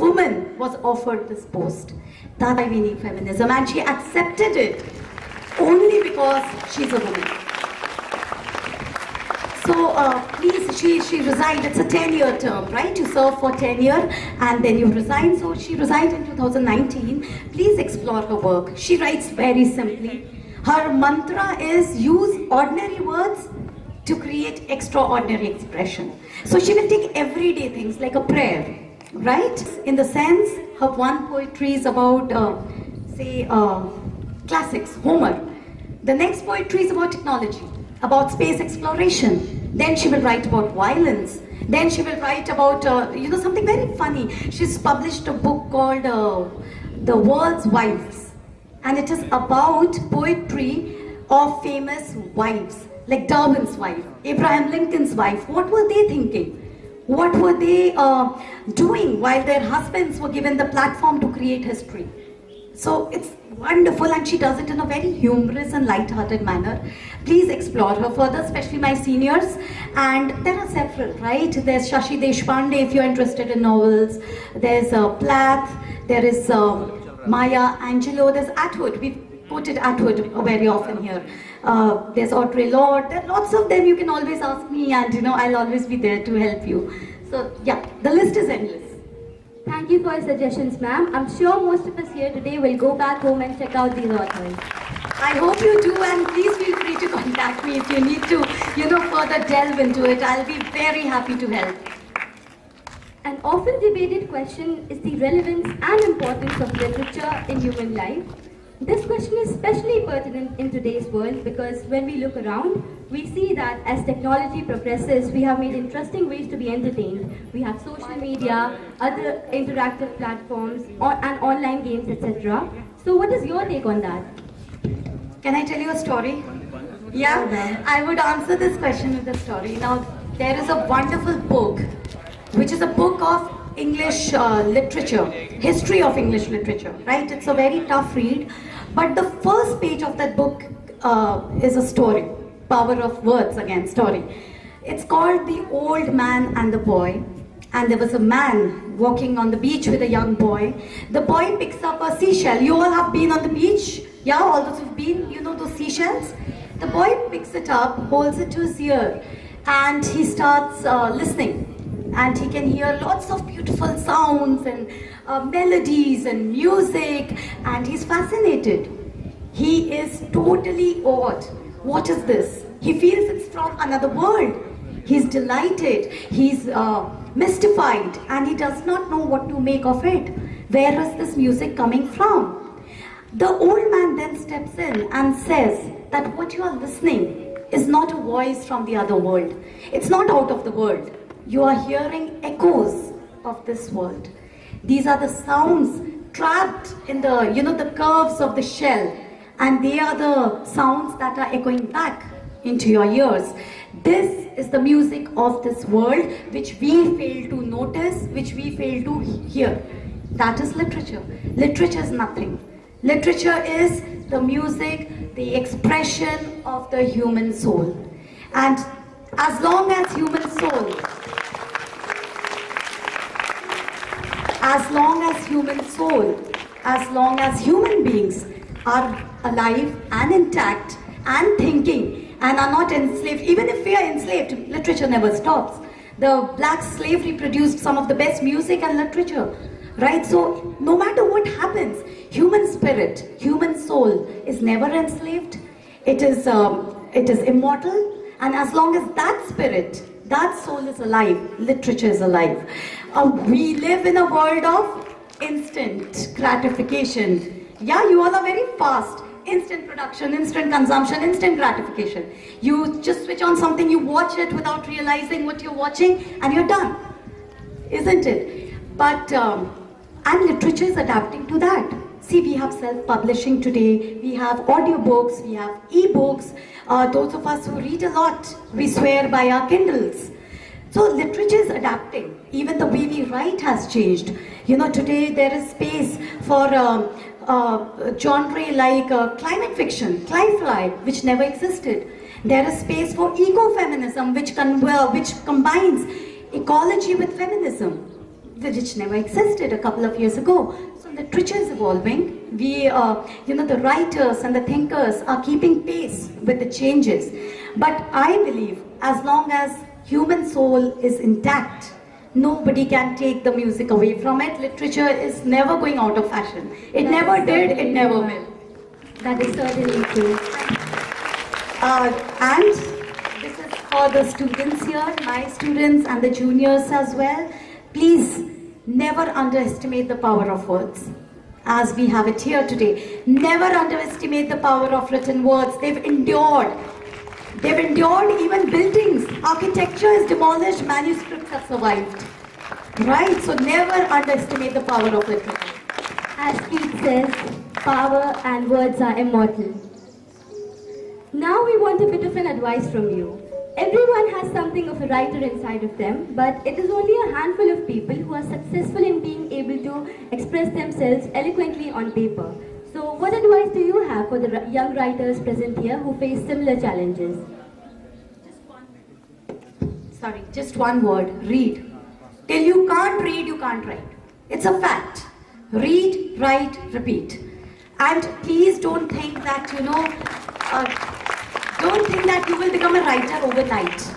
woman was offered this post. That's why we need feminism, and she accepted it only because she's a woman. So please, she resigned. It's a 10-year term, right? You serve for 10 years and then you resign. So she resigned in 2019. Please explore her work. She writes very simply. Her mantra is use ordinary words to create extraordinary expression. So she will take everyday things like a prayer, right? In the sense, her one poetry is about, classics, Homer. The next poetry is about technology, about space exploration. Then she will write about violence. Then she will write about, something very funny. She's published a book called The World's Wives. And it is about poetry of famous wives, like Darwin's wife, Abraham Lincoln's wife. What were they thinking? What were they doing while their husbands were given the platform to create history? So it's wonderful, and she does it in a very humorous and light-hearted manner. Please explore her further, especially my seniors. And there are several, right? There's Shashi Deshpande, if you're interested in novels. There's Plath. There is Maya Angelou. There's Atwood. We've quoted Atwood very often here. There's Audre Lorde. There are lots of them. You can always ask me, and I'll always be there to help you. So yeah, the list is endless. Thank you for your suggestions, ma'am. I'm sure most of us here today will go back home and check out these authors. I hope you do, and please feel free to contact me if you need to, further delve into it. I'll be very happy to help. An often debated question is the relevance and importance of literature in human life. This question is especially pertinent in today's world because when we look around, we see that as technology progresses, we have made interesting ways to be entertained. We have social media, other interactive platforms, and online games, etc. So what is your take on that? Can I tell you a story? Yeah, I would answer this question with a story. Now, there is a wonderful book, which is a book of English literature, history of English literature, right? It's a very tough read, but the first page of that book is a story, power of words, again, story. It's called The Old Man and the Boy, and there was a man walking on the beach with a young boy. The boy picks up a seashell. You all have been on the beach? Yeah, all those who've been, those seashells? The boy picks it up, holds it to his ear, and he starts listening. And he can hear lots of beautiful sounds and melodies and music, and he's fascinated. He is totally awed. What is this? He feels it's from another world. He's delighted, he's mystified, and he does not know what to make of it. Where is this music coming from? The old man then steps in and says that what you are listening is not a voice from the other world. It's not out of the world. You are hearing echoes of this world. These are the sounds trapped in the curves of the shell, and they are the sounds that are echoing back into your ears. This is the music of this world which we fail to notice, which we fail to hear. That is literature. Literature is nothing. Literature is the music, the expression of the human soul. And as long as human soul, as long as human beings are alive and intact and thinking and are not enslaved, even if we are enslaved, literature never stops. The black slavery produced some of the best music and literature, right? So no matter what happens, human spirit, human soul is never enslaved. It is immortal, and as long as that spirit, that soul is alive, literature is alive. We live in a world of instant gratification. Yeah, you all are very fast. Instant production, instant consumption, instant gratification. You just switch on something, you watch it without realizing what you're watching, and you're done. Isn't it? But, and literature is adapting to that. See, we have self-publishing today, we have audiobooks, we have e-books. Those of us who read a lot, we swear by our Kindles. So literature is adapting. Even the way we write has changed. Today there is space for genre like climate fiction, Cli-Fi, which never existed. There is space for ecofeminism, which combines ecology with feminism. which never existed a couple of years ago. So literature is evolving. We, the writers and the thinkers are keeping pace with the changes. But I believe as long as human soul is intact, nobody can take the music away from it. Literature is never going out of fashion. It never did, it never will. That is certainly true. And this is for the students here, my students and the juniors as well. Please never underestimate the power of words. As we have it here today, never underestimate the power of written words. They've endured. They've endured even buildings. Architecture is demolished, manuscripts have survived. Right? So never underestimate the power of literature. As Keith says, power and words are immortal. Now we want a bit of an advice from you. Everyone has something of a writer inside of them, but it is only a handful of people who are successful in being able to express themselves eloquently on paper. So what advice do you have for the young writers present here who face similar challenges? Just one word, read. Till you can't read, you can't write. It's a fact. Read, write, repeat. And please don't think that, don't think that you will become a writer overnight.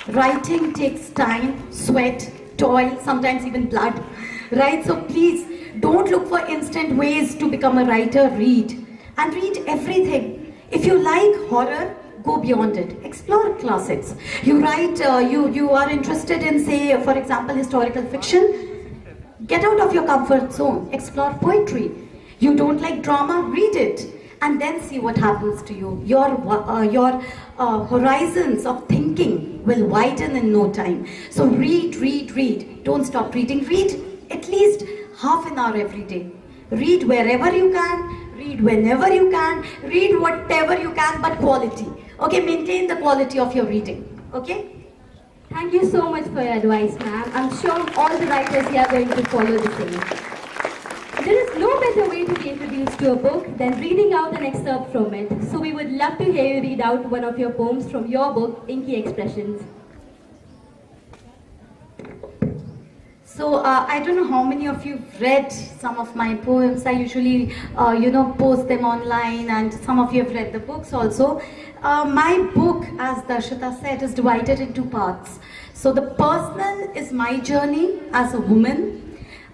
Writing takes time, sweat, toil, sometimes even blood, right? So please don't look for instant ways to become a writer. Read and read everything. If you like horror, go beyond it. Explore classics. You write, you are interested in, say, for example, historical fiction. Get out of your comfort zone. Explore poetry. You don't like drama, read it. And then see what happens to you. Your horizons of thinking will widen in no time. So read, read, read. Don't stop reading. Read at least half an hour every day. Read wherever you can. Read whenever you can. Read whatever you can, but quality. Okay, maintain the quality of your reading. Okay? Thank you so much for your advice, ma'am. I'm sure all the writers here are going to follow the same. There is no better way to be introduced to a book than reading out an excerpt from it. So we would love to hear you read out one of your poems from your book, Inky Expressions. So I don't know how many of you have read some of my poems. I usually, post them online, and some of you have read the books also. My book, as Darshita said, is divided into parts. So the personal is my journey as a woman.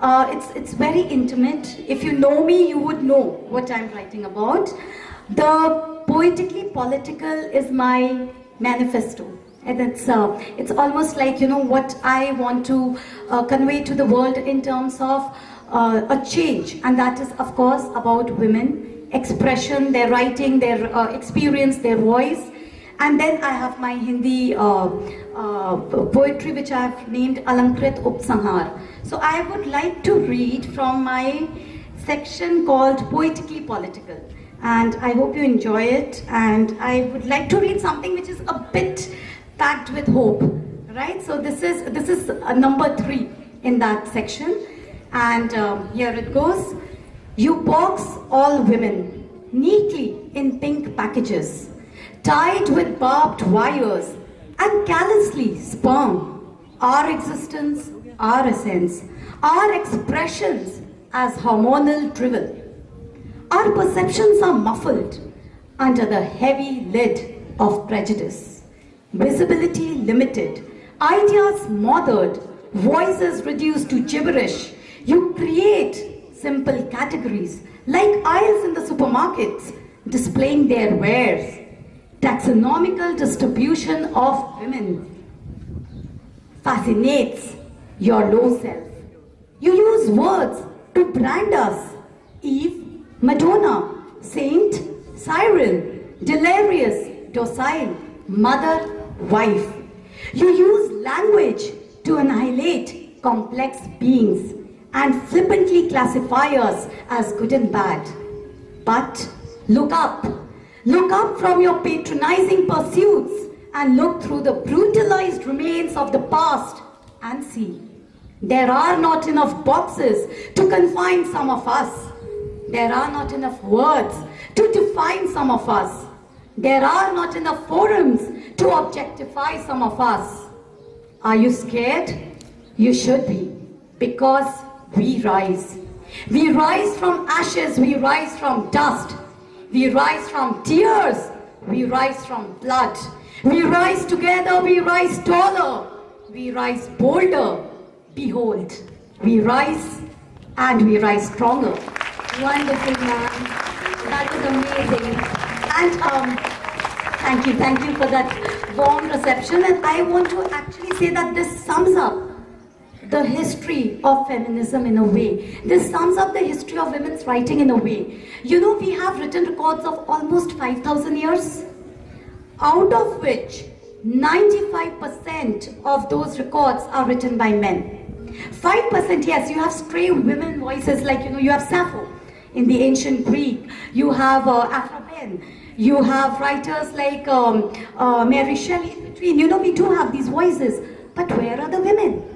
It's very intimate. If you know me, you would know what I'm writing about. The poetically political is my manifesto. And it's almost like, what I want to convey to the world in terms of a change. And that is, of course, about women, expression, their writing, their experience, their voice. And then I have my Hindi poetry, which I have named Alankrit Upsanhar. So I would like to read from my section called Poetically Political. And I hope you enjoy it. And I would like to read something which is a bit packed with hope, right? So this is number 3 in that section. And here it goes. You box all women neatly in pink packages, tied with barbed wires and callously sperm our existence, our essence, our expressions as hormonal drivel. Our perceptions are muffled under the heavy lid of prejudice. Visibility limited, ideas smothered, voices reduced to gibberish. You create simple categories like aisles in the supermarkets displaying their wares. Taxonomical distribution of women fascinates your low self. You use words to brand us. Eve, Madonna, Saint, Siren, delirious, docile, mother, wife. You use language to annihilate complex beings and flippantly classify us as good and bad. But look up from your patronizing pursuits and look through the brutalized remains of the past and see. There are not enough boxes to confine some of us. There are not enough words to define some of us. There are not enough forums to objectify some of us. Are you scared? You should be. Because we rise. We rise from ashes, we rise from dust. We rise from tears, we rise from blood. We rise together, we rise taller. We rise bolder. Behold, we rise and we rise stronger. Wonderful, ma'am. That was amazing. And thank you for that warm reception. And I want to actually say that this sums up the history of feminism in a way. This sums up the history of women's writing in a way. You know, we have written records of almost 5,000 years, out of which 95% of those records are written by men. 5%, yes, you have stray women voices like, you have Sappho in the ancient Greek, you have Afraben, you have writers like Mary Shelley in between. We do have these voices, but where are the women?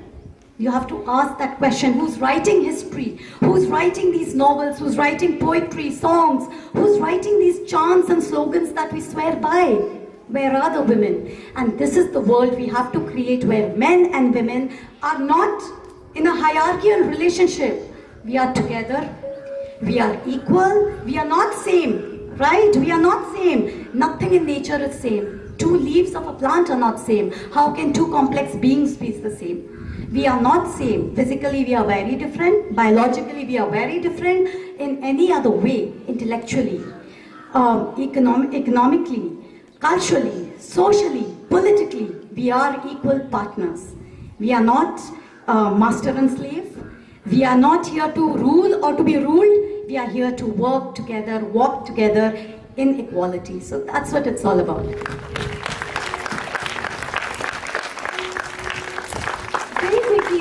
You have to ask that question. Who's writing history? Who's writing these novels? Who's writing poetry, songs? Who's writing these chants and slogans that we swear by? Where are the women? And this is the world we have to create, where men and women are not in a hierarchical relationship. We are together. We are equal. We are not same, right? We are not same. Nothing in nature is same. Two leaves of a plant are not same. How can two complex beings be the same? We are not same. Physically, we are very different. Biologically, we are very different. In any other way, intellectually, economically, culturally, socially, politically, we are equal partners. We are not master and slave. We are not here to rule or to be ruled. We are here to work together, walk together in equality. So that's what it's all about.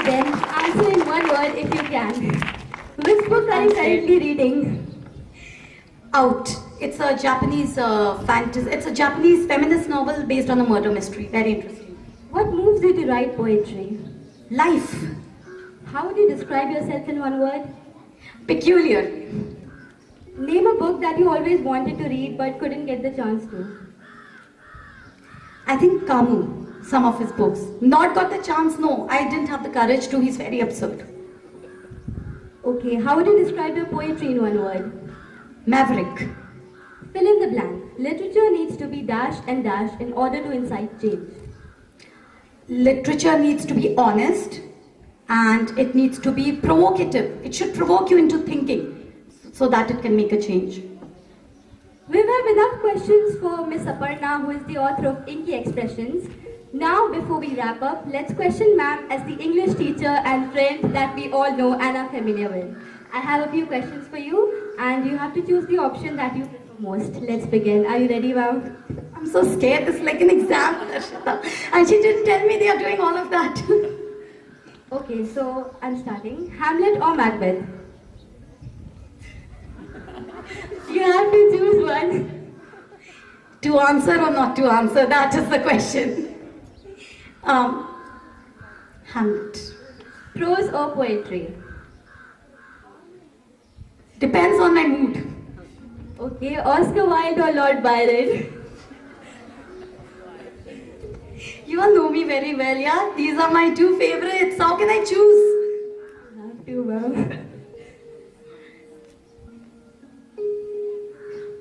Then, answer in one word if you can. Which book are you currently reading? Out. It's a Japanese fantasy. It's a Japanese feminist novel based on a murder mystery. Very interesting. What moves you to write poetry? Life. How would you describe yourself in one word? Peculiar. Name a book that you always wanted to read but couldn't get the chance to. I think Camus. Some of his books. Not got the chance, no. I didn't have the courage to. He's very absurd. Okay, how would you describe your poetry in one word? Maverick. Fill in the blank. Literature needs to be dashed and dashed in order to incite change. Literature needs to be honest and it needs to be provocative. It should provoke you into thinking so that it can make a change. We have enough questions for Miss Aparna, who is the author of Inky Expressions. Now, before we wrap up, let's question ma'am as the English teacher and friend that we all know and are familiar with. I have a few questions for you, and you have to choose the option that you prefer most. Let's begin. Are you ready, ma'am? I'm so scared. It's like an exam, Darshita. And she didn't tell me they are doing all of that. Okay, so I'm starting. Hamlet or Macbeth? You have to choose one. To answer or not to answer, that is the question. Hamlet. Prose or poetry? Depends on my mood. Okay, Oscar Wilde or Lord Byron? You all know me very well, yeah? These are my two favorites. How can I choose? Have to, ma'am.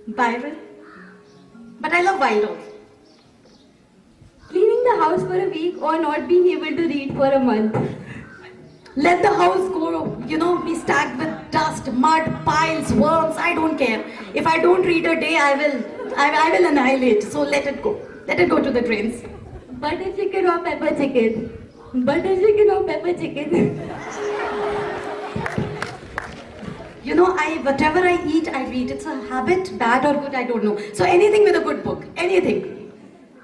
Byron. But I love Wilde also. Cleaning the house for a week or not being able to read for a month? Let the house go, be stacked with dust, mud, piles, worms. I don't care. If I don't read a day, I will annihilate. So let it go. Let it go to the drains. Butter chicken or pepper chicken? Butter chicken or pepper chicken? Whatever I eat, I read. It's a habit, bad or good, I don't know. So anything with a good book, anything.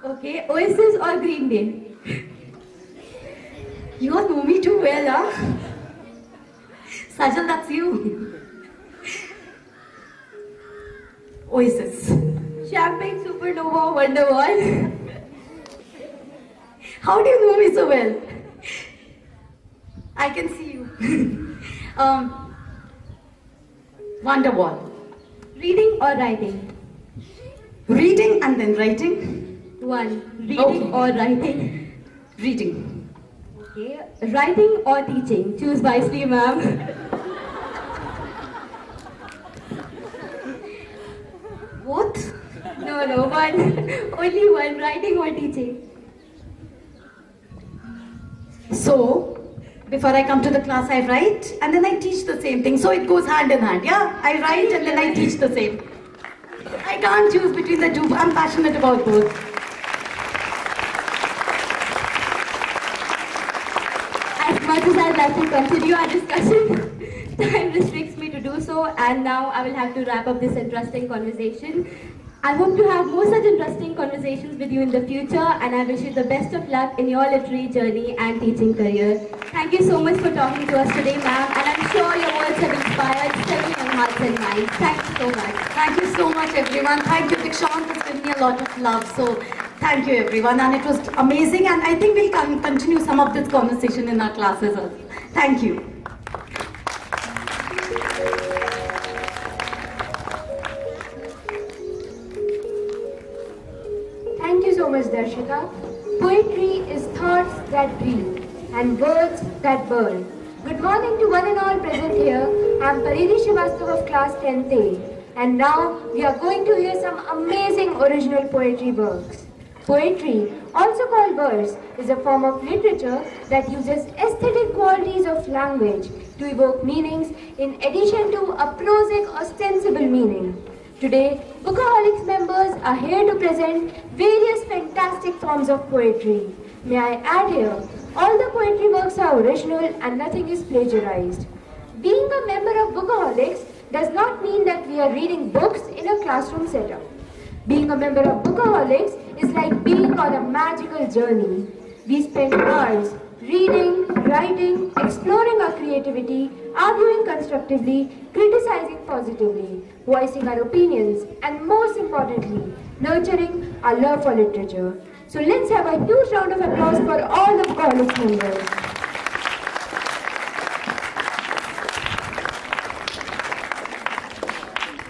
Okay, Oasis or Green Day? You all know me too well, huh? Sajal, that's you. Oasis. Champagne Supernova or Wonderwall? How do you know me so well? I can see you. Wonderwall. Reading or writing? Reading and then writing. One. Reading Okay. or writing? Reading. Okay, writing or teaching? Choose wisely, ma'am. Both? No, one. Only one, writing or teaching. So, before I come to the class, I write and then I teach the same thing. So it goes hand in hand, yeah? I write and then I teach the same. I can't choose between the two. I'm passionate about both. As much as I'd like to continue our discussion, time restricts me to do so, and now I will have to wrap up this interesting conversation. I hope to have more such interesting conversations with you in the future, and I wish you the best of luck in your literary journey and teaching career. Thank you so much for talking to us today, ma'am, and I'm sure your words have inspired several young hearts and minds. Thank you so much. Thank you so much, everyone. Thank you, Dikshant. It's given me a lot of love. So, thank you, everyone. And it was amazing. And I think we'll continue some of this conversation in our classes also. Thank you. Thank you so much, Darshika. Poetry is thoughts that breathe and words that burn. Good morning to one and all present here. I am Paridi Srivastava of class 10th A. And now we are going to hear some amazing original poetry works. Poetry, also called verse, is a form of literature that uses aesthetic qualities of language to evoke meanings in addition to a prosic ostensible meaning. Today, Bookaholics members are here to present various fantastic forms of poetry. May I add here, all the poetry works are original and nothing is plagiarized. Being a member of Bookaholics does not mean that we are reading books in a classroom setup. Being a member of Bookaholics is like being on a magical journey. We spend hours reading, writing, exploring our creativity, arguing constructively, criticizing positively, voicing our opinions, and most importantly, nurturing our love for literature. So let's have a huge round of applause for all the Bookaholics members.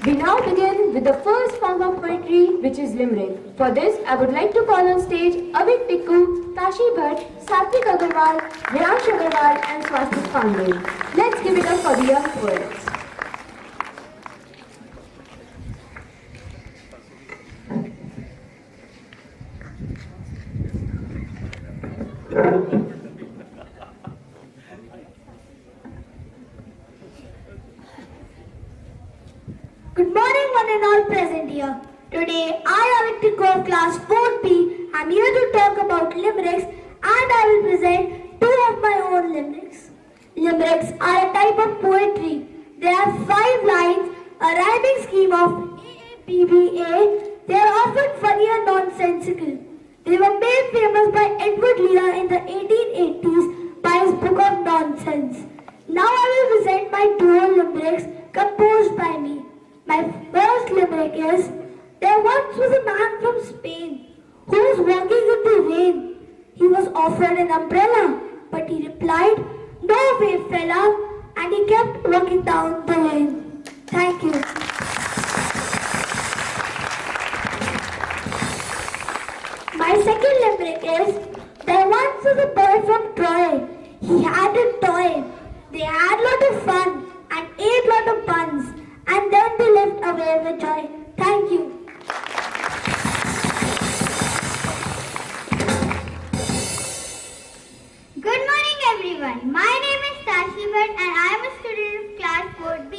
We now begin with the first form of poetry, which is limerick. For this, I would like to call on stage Avik Tikku, Tashi Bhatt, Satvik Agarwal, Vyansh Agarwal, and Swastik Pandey. Let's give it up for the young poets. Good morning, one and all present here. Today, I, Avik Tikku of class 4B, am here to talk about limericks, and I will present two of my own limericks. Limericks are a type of poetry. There are 5 lines, a rhyming scheme of AAPBA. They are often funny and nonsensical. They were made famous by Edward Lear in the 1880s by his book of nonsense. Now I will present my duo limericks composed by me. My first limerick is, there once was a man from Spain who was walking in the rain. He was offered an umbrella, but he replied, no way, fella, and he kept walking down the lane. Thank you. My second limerick is, there once was a boy from Troy. He had a toy. They had lot of fun and ate lot of buns. And then they left away with joy. Thank you. Good morning, everyone. My name is Tashi Bhatt and I am a student of class 4B.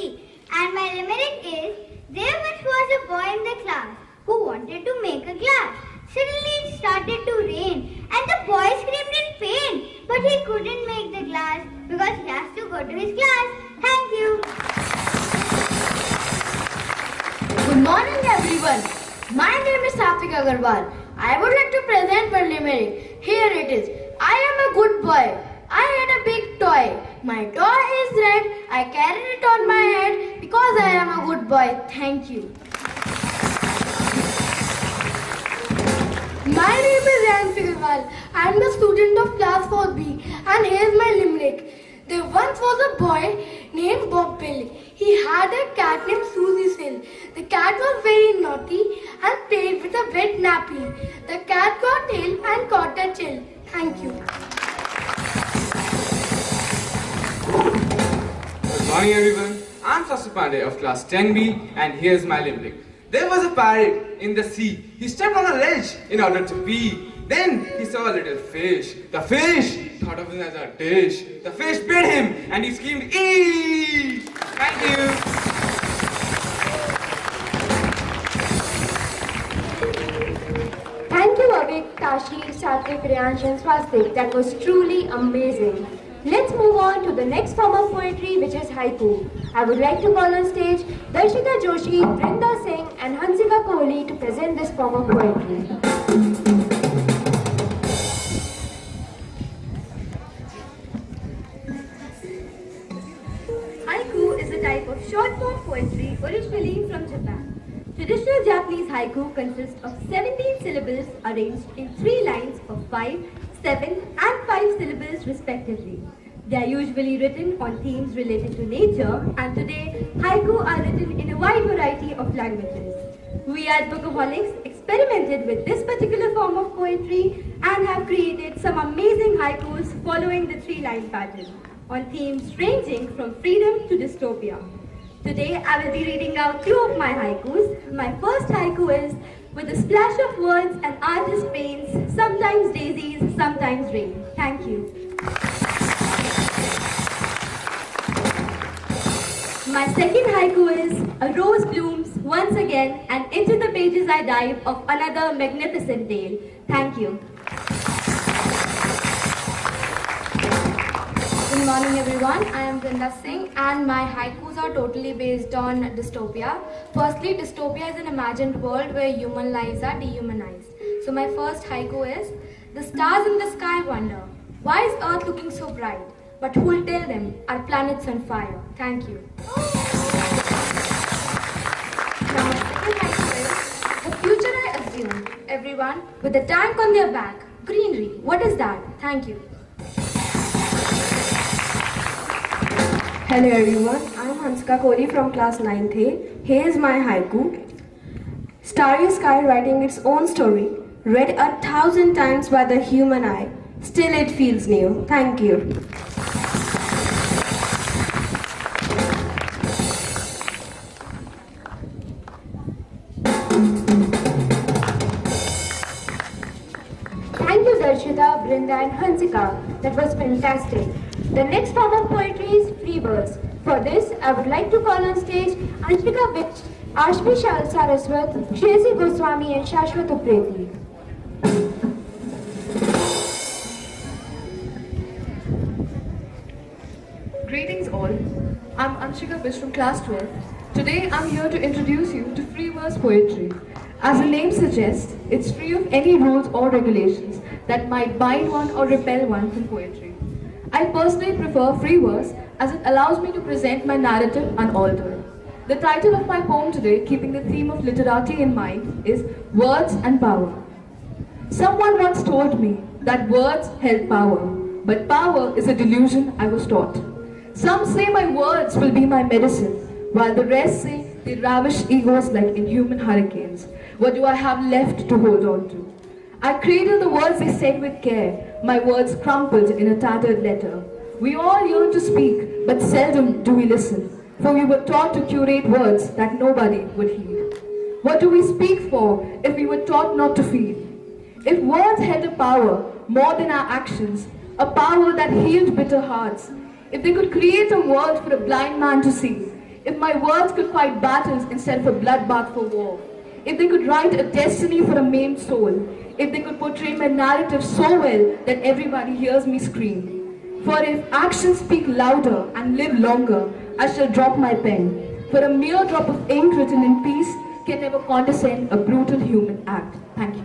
And my limerick is, there once was a boy in the class who wanted to make a glass. Suddenly it started to rain and the boy screamed in pain. But he couldn't make the glass because he has to go to his class. Thank you. Good morning, everyone. My name is Satvik Agarwal. I would like to present my limerick. Here it is. I am a good boy. I had a big toy. My toy is red. I carried it on my head because I am a good boy. Thank you. My name is Vyansh Agarwal. I am the student of class 4B and here is my limerick. There once was a boy named Bob Bill. He had a cat named Susie Sill. The cat was very naughty and played with a wet nappy. The cat got ill and caught a chill. Thank you. Good morning everyone, I'm Sasha Pandey of class 10B and here's my limerick. There was a pirate in the sea. He stepped on a ledge in order to pee. Then he saw a little fish. The fish thought of him as a dish. The fish bit him and he screamed, "Eee!" Thank you. Thank you, Avik, Tashi, Satvik, Priyansh and Swastik. That was truly amazing. Let's move on to the next form of poetry, which is haiku. I would like to call on stage Darshita Joshi, Brinda Singh and Hansika Kohli to present this form of poetry. Haiku is a type of short form poetry originally from Japan. Traditional Japanese haiku consists of 17 syllables arranged in 3 lines of 5, 7 and 5 syllables respectively. They are usually written on themes related to nature, and today haiku are written in a wide variety of languages. We at Bookaholics experimented with this particular form of poetry and have created some amazing haikus following the 3-line pattern on themes ranging from freedom to dystopia. Today I will be reading out 2 of my haikus. My first haiku is, with a splash of words an artist paints, sometimes daisies, sometimes rain. Thank you. My second haiku is, a rose blooms once again and into the pages I dive of another magnificent tale. Thank you. Good morning everyone, I am Brinda Singh and my haikus are totally based on dystopia. Firstly, dystopia is an imagined world where human lives are dehumanized. So my first haiku is, the stars in the sky wonder, why is Earth looking so bright? But who'll tell them, our planet's on fire. Thank you. Now my second haiku is, the future I assume, everyone with a tank on their back, greenery, what is that? Thank you. Hello everyone, I am Hansika Kohli from class 9th A. Here is my haiku. Starry sky writing its own story, read 1,000 times by the human eye, still it feels new. Thank you. Thank you, Darshita, Brinda and Hansika. That was fantastic. The next form of poetry is free verse. For this, I would like to call on stage Anshika Vich, Ashmi Saraswat, Shresi Goswami and Shashwat Upreti. Greetings all. I'm Anshika Vich from class 12. Today I'm here to introduce you to free verse poetry. As the name suggests, it's free of any rules or regulations that might bind one or repel one from poetry. I personally prefer free verse as it allows me to present my narrative unaltered. The title of my poem today, keeping the theme of literati in mind, is Words and Power. Someone once told me that words held power, but power is a delusion I was taught. Some say my words will be my medicine, while the rest say they ravish egos like inhuman hurricanes. What do I have left to hold on to? I cradle the words they said with care, my words crumpled in a tattered letter. We all yearn to speak, but seldom do we listen, for we were taught to curate words that nobody would heed. What do we speak for if we were taught not to feel? If words held a power more than our actions, a power that healed bitter hearts, if they could create a world for a blind man to see, if my words could fight battles instead of a bloodbath for war, if they could write a destiny for a maimed soul, if they could portray my narrative so well that everybody hears me scream. For if actions speak louder and live longer, I shall drop my pen. For a mere drop of ink written in peace can never condescend a brutal human act. Thank you.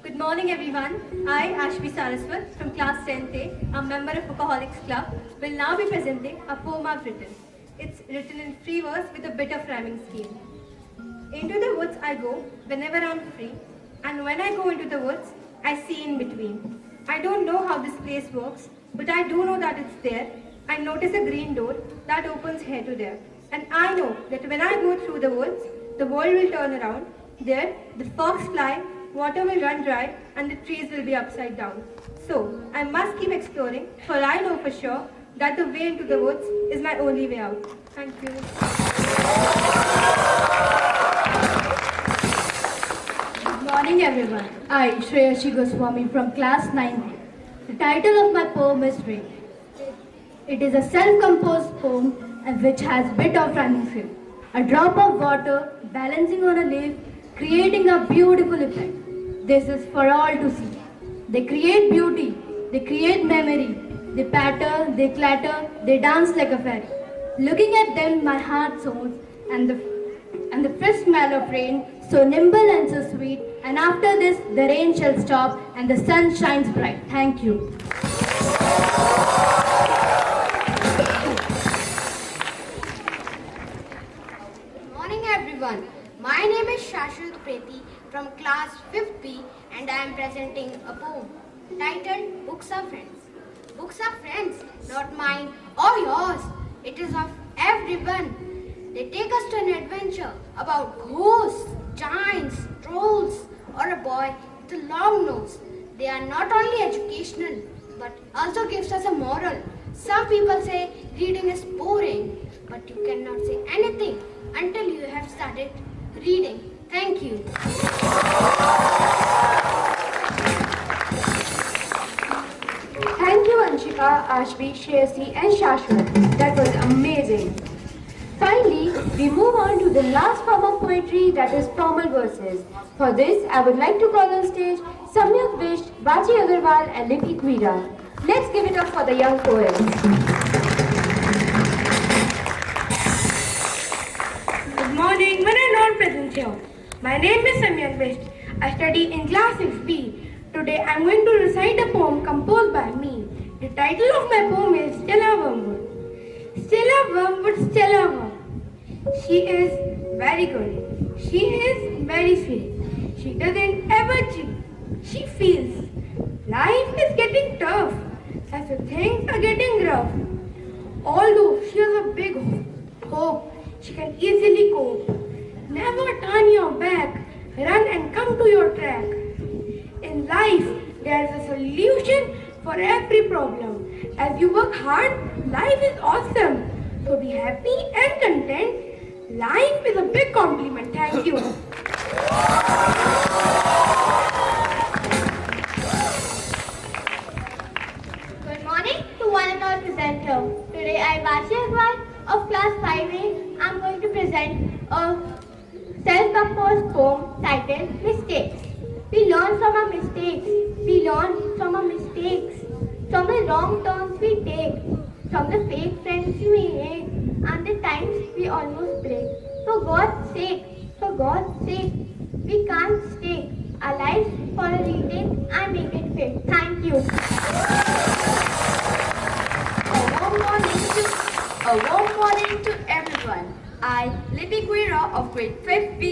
Good morning everyone. I, Ashmi Saraswat from class 10th A, a member of Bookaholics Club, will now be presenting a poem I've written. It's written in free verse with a bit of rhyming scheme. Into the woods I go whenever I'm free, and when I go into the woods, I see in between. I don't know how this place works, but I do know that it's there. I notice a green door that opens here to there. And I know that when I go through the woods, the world will turn around. There, the fox fly, water will run dry, and the trees will be upside down. So, I must keep exploring, for I know for sure that the way into the woods is my only way out. Thank you. Good morning, everyone. I, Shreyashi Goswami from class 9. The title of my poem is Rain. It is a self-composed poem which has bit of rhyming scheme. A drop of water balancing on a leaf, creating a beautiful effect. This is for all to see. They create beauty, they create memory, they patter, they clatter, they dance like a fairy. Looking at them, my heart soars, and the fresh smell of rain, so nimble and so sweet. And after this, the rain shall stop, and the sun shines bright. Thank you. Good morning, everyone. My name is Shashwat Preti from class 5B, and I am presenting a poem titled Books Are Friends. Books are friends, not mine or yours. It is of everyone. They take us to an adventure about ghosts, giants, trolls, or a boy with a long nose. They are not only educational, but also gives us a moral. Some people say reading is boring, but you cannot say anything until you have started reading. Thank you. Thank you, Anshika, Ashvi, Shreyasi, and Shashwat. That was amazing. Finally, we move on to the last form of poetry, that is formal verses. For this, I would like to call on stage Samyak Vish, Bachi Agarwal, and Lipi Kwira. Let's give it up for the young poets. Good morning, one and all present here. My name is Samyak Vish. I study in class 6B. Today I am going to recite a poem composed by me. The title of my poem is Stella Wormwood. Stella Wormwood, Stella Wormwood. She is very good. She is very sweet. She doesn't ever cheat. She feels life is getting tough as if things are getting rough. Although she has a big hope, she can easily cope. Never turn your back. Run and come to your track. In life, there is a solution for every problem. As you work hard, life is awesome. So be happy and content. Life is a big compliment. Thank you. Good morning to one and all present here. Today I, Vashi Agrawal of class 5A, am going to present a self-composed poem titled Mistakes. We learn from our mistakes. We learn from our mistakes. From the wrong turns we take. From the fake friends we make. And the times we almost break. For God's sake, we can't stay. Our lives for a retake and make it fit. Thank you. A warm morning to everyone. I, Lipi Kwira of grade 5B,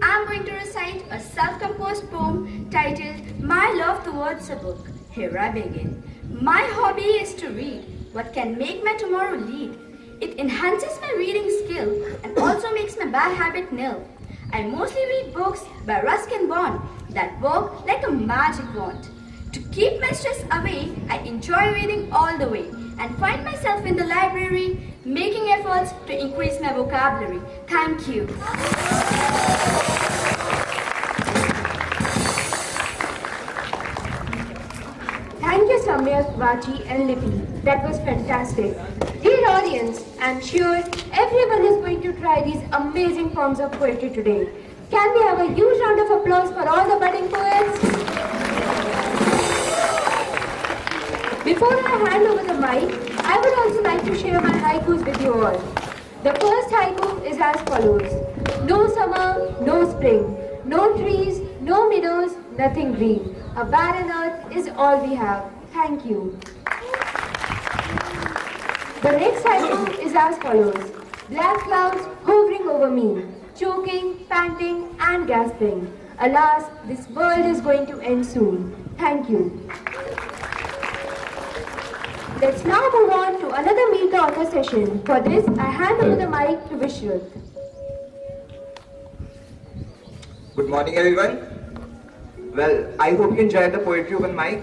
am going to recite a self-composed poem titled My Love Towards a Book. Here I begin. My hobby is to read. What can make my tomorrow lead? It enhances my reading skill and also makes my bad habit nil. I mostly read books by Ruskin Bond that work like a magic wand. To keep my stress away, I enjoy reading all the way and find myself in the library making efforts to increase my vocabulary. Thank you. Thank you, Samyak, Vachi, and Lipi. That was fantastic. Dear audience, I'm sure everyone is going to try these amazing forms of poetry today. Can we have a huge round of applause for all the budding poets? Before I hand over the mic, I would also like to share my haikus with you all. The first haiku is as follows. No summer, no spring. No trees, no meadows, nothing green. A barren earth is all we have. Thank you. The next haiku is as follows. Black clouds hovering over me, choking, panting, and gasping. Alas, this world is going to end soon. Thank you. Let's now move on to another Meet the Author session. For this, I hand over the mic to Vishruth. Good morning, everyone. Well, I hope you enjoyed the poetry open mic.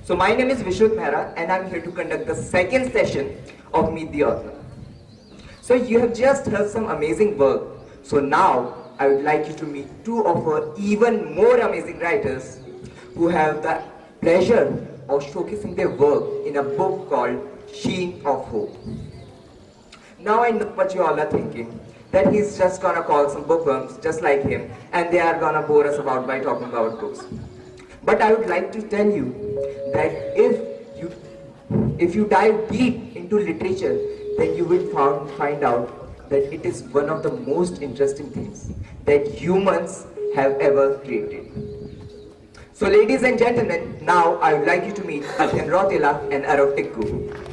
So my name is Vishnu Mehra and I'm here to conduct the second session of Meet the Author. So you have just heard some amazing work. So now I would like you to meet two of our even more amazing writers who have the pleasure of showcasing their work in a book called Sheen of Hope. Now I know what you all are thinking, that he's just gonna call some bookworms just like him and they are gonna bore us about by talking about books. But I would like to tell you that if you dive deep into literature, then you will find out that it is one of the most interesting things that humans have ever created. So ladies and gentlemen, now I would like you to meet Adhyan Rotela and Arav Tikku.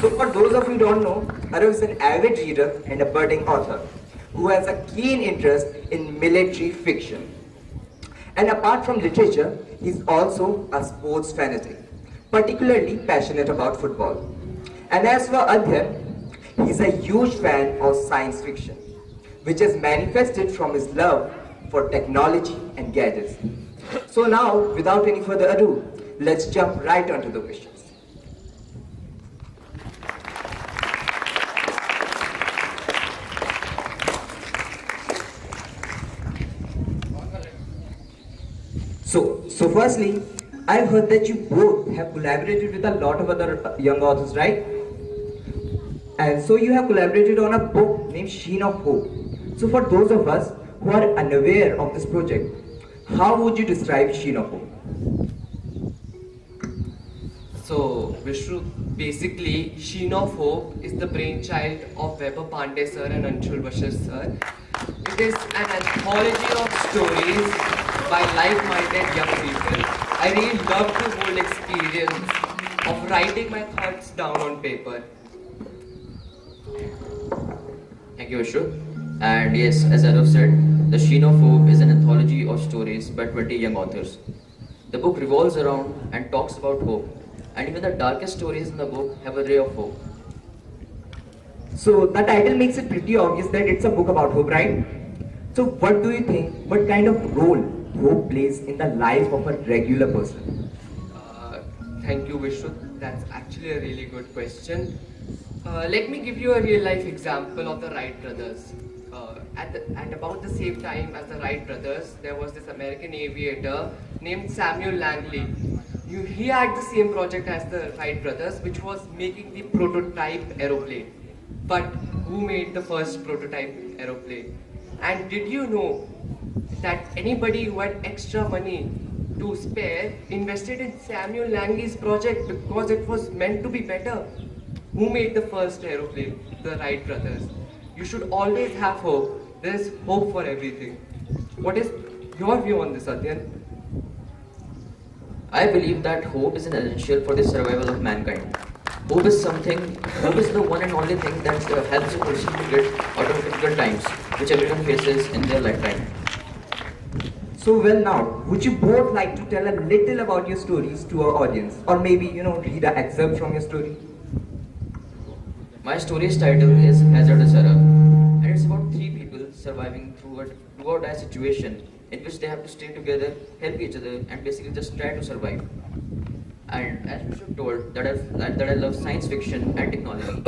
So for those of you who don't know, Arav is an avid reader and a budding author who has a keen interest in military fiction. And apart from literature, he's also a sports fanatic, particularly passionate about football. And as for Adhyan, he's a huge fan of science fiction, which is manifested from his love for technology and gadgets. So now, without any further ado, let's jump right onto the questions. So firstly, I've heard that you both have collaborated with a lot of other young authors, right? And so you have collaborated on a book named Sheen of Hope. So for those of us who are unaware of this project, how would you describe Sheen of Hope? So, Vishnu, basically, Sheen of Hope is the brainchild of Weber Pandey sir and Anshul Bashir sir. It is an anthology of stories by like-minded young people. I really love the whole experience of writing my thoughts down on paper. Thank you, Vishnu. And yes, as Arav said, The Sheen of Hope is an anthology of stories by 20 young authors. The book revolves around and talks about hope, and even the darkest stories in the book have a ray of hope. So the title makes it pretty obvious that it's a book about hope, right? So what do you think, what kind of role hope plays in the life of a regular person? Thank you, Vishnu. That's actually a really good question. Let me give you a real life example of the Wright brothers. At about the same time as the Wright brothers, there was this American aviator named Samuel Langley. He had the same project as the Wright brothers, which was making the prototype aeroplane. But who made the first prototype aeroplane? And did you know that anybody who had extra money to spare invested in Samuel Langley's project because it was meant to be better? Who made the first aeroplane? The Wright brothers. You should always have hope. There is hope for everything. What is your view on this, Adhyan? I believe that hope is an essential for the survival of mankind. Hope is the one and only thing that helps a person to get out of difficult times, which everyone faces in their lifetime. So well now, would you both like to tell a little about your stories to our audience? Or maybe, read an excerpt from your story? My story's title is Hazardous Error, and it's about three people surviving through a dire situation in which they have to stay together, help each other, and basically just try to survive. And as Vishnu told that I love science fiction and technology,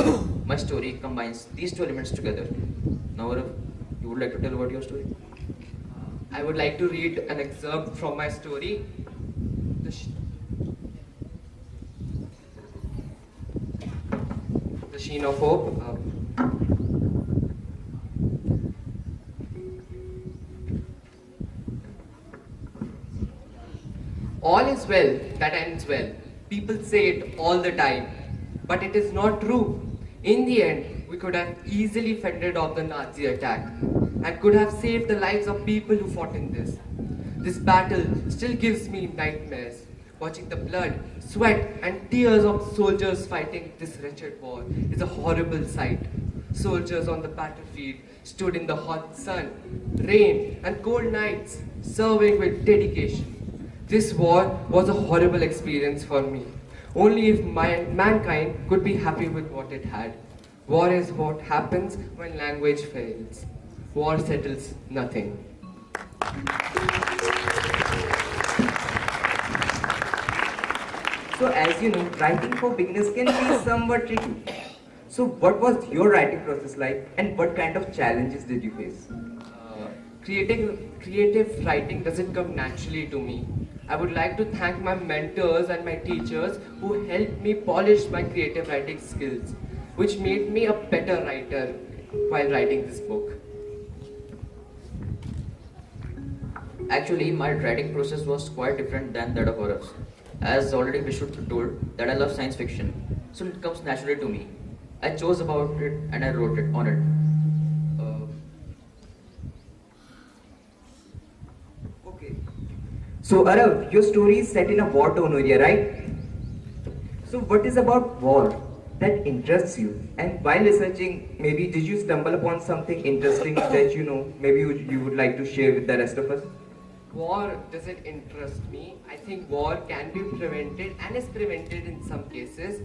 my story combines these two elements together. Now, Arav, you would like to tell about your story? I would like to read an excerpt from my story. The Sheen of Hope. All is well that ends well. People say it all the time, but it is not true. In the end, we could have easily fended off the Nazi attack and could have saved the lives of people who fought in this. This battle still gives me nightmares. Watching the blood, sweat and tears of soldiers fighting this wretched war is a horrible sight. Soldiers on the battlefield stood in the hot sun, rain and cold nights, serving with dedication. This war was a horrible experience for me. only if mankind could be happy with what it had. War is what happens when language fails. War settles nothing. So as you know, writing for beginners can be somewhat tricky. So what was your writing process like and what kind of challenges did you face? Creative writing doesn't come naturally to me. I would like to thank my mentors and my teachers who helped me polish my creative writing skills, which made me a better writer while writing this book. Actually, my writing process was quite different than that of others. As already Vishnu told, that I love science fiction, so it comes naturally to me. I chose about it and I wrote it on it. Okay. So Arav, your story is set in a war-torn area, right? So what is about war that interests you? And while researching, maybe did you stumble upon something interesting that you know, maybe you would like to share with the rest of us? War doesn't interest me. I think war can be prevented and is prevented in some cases.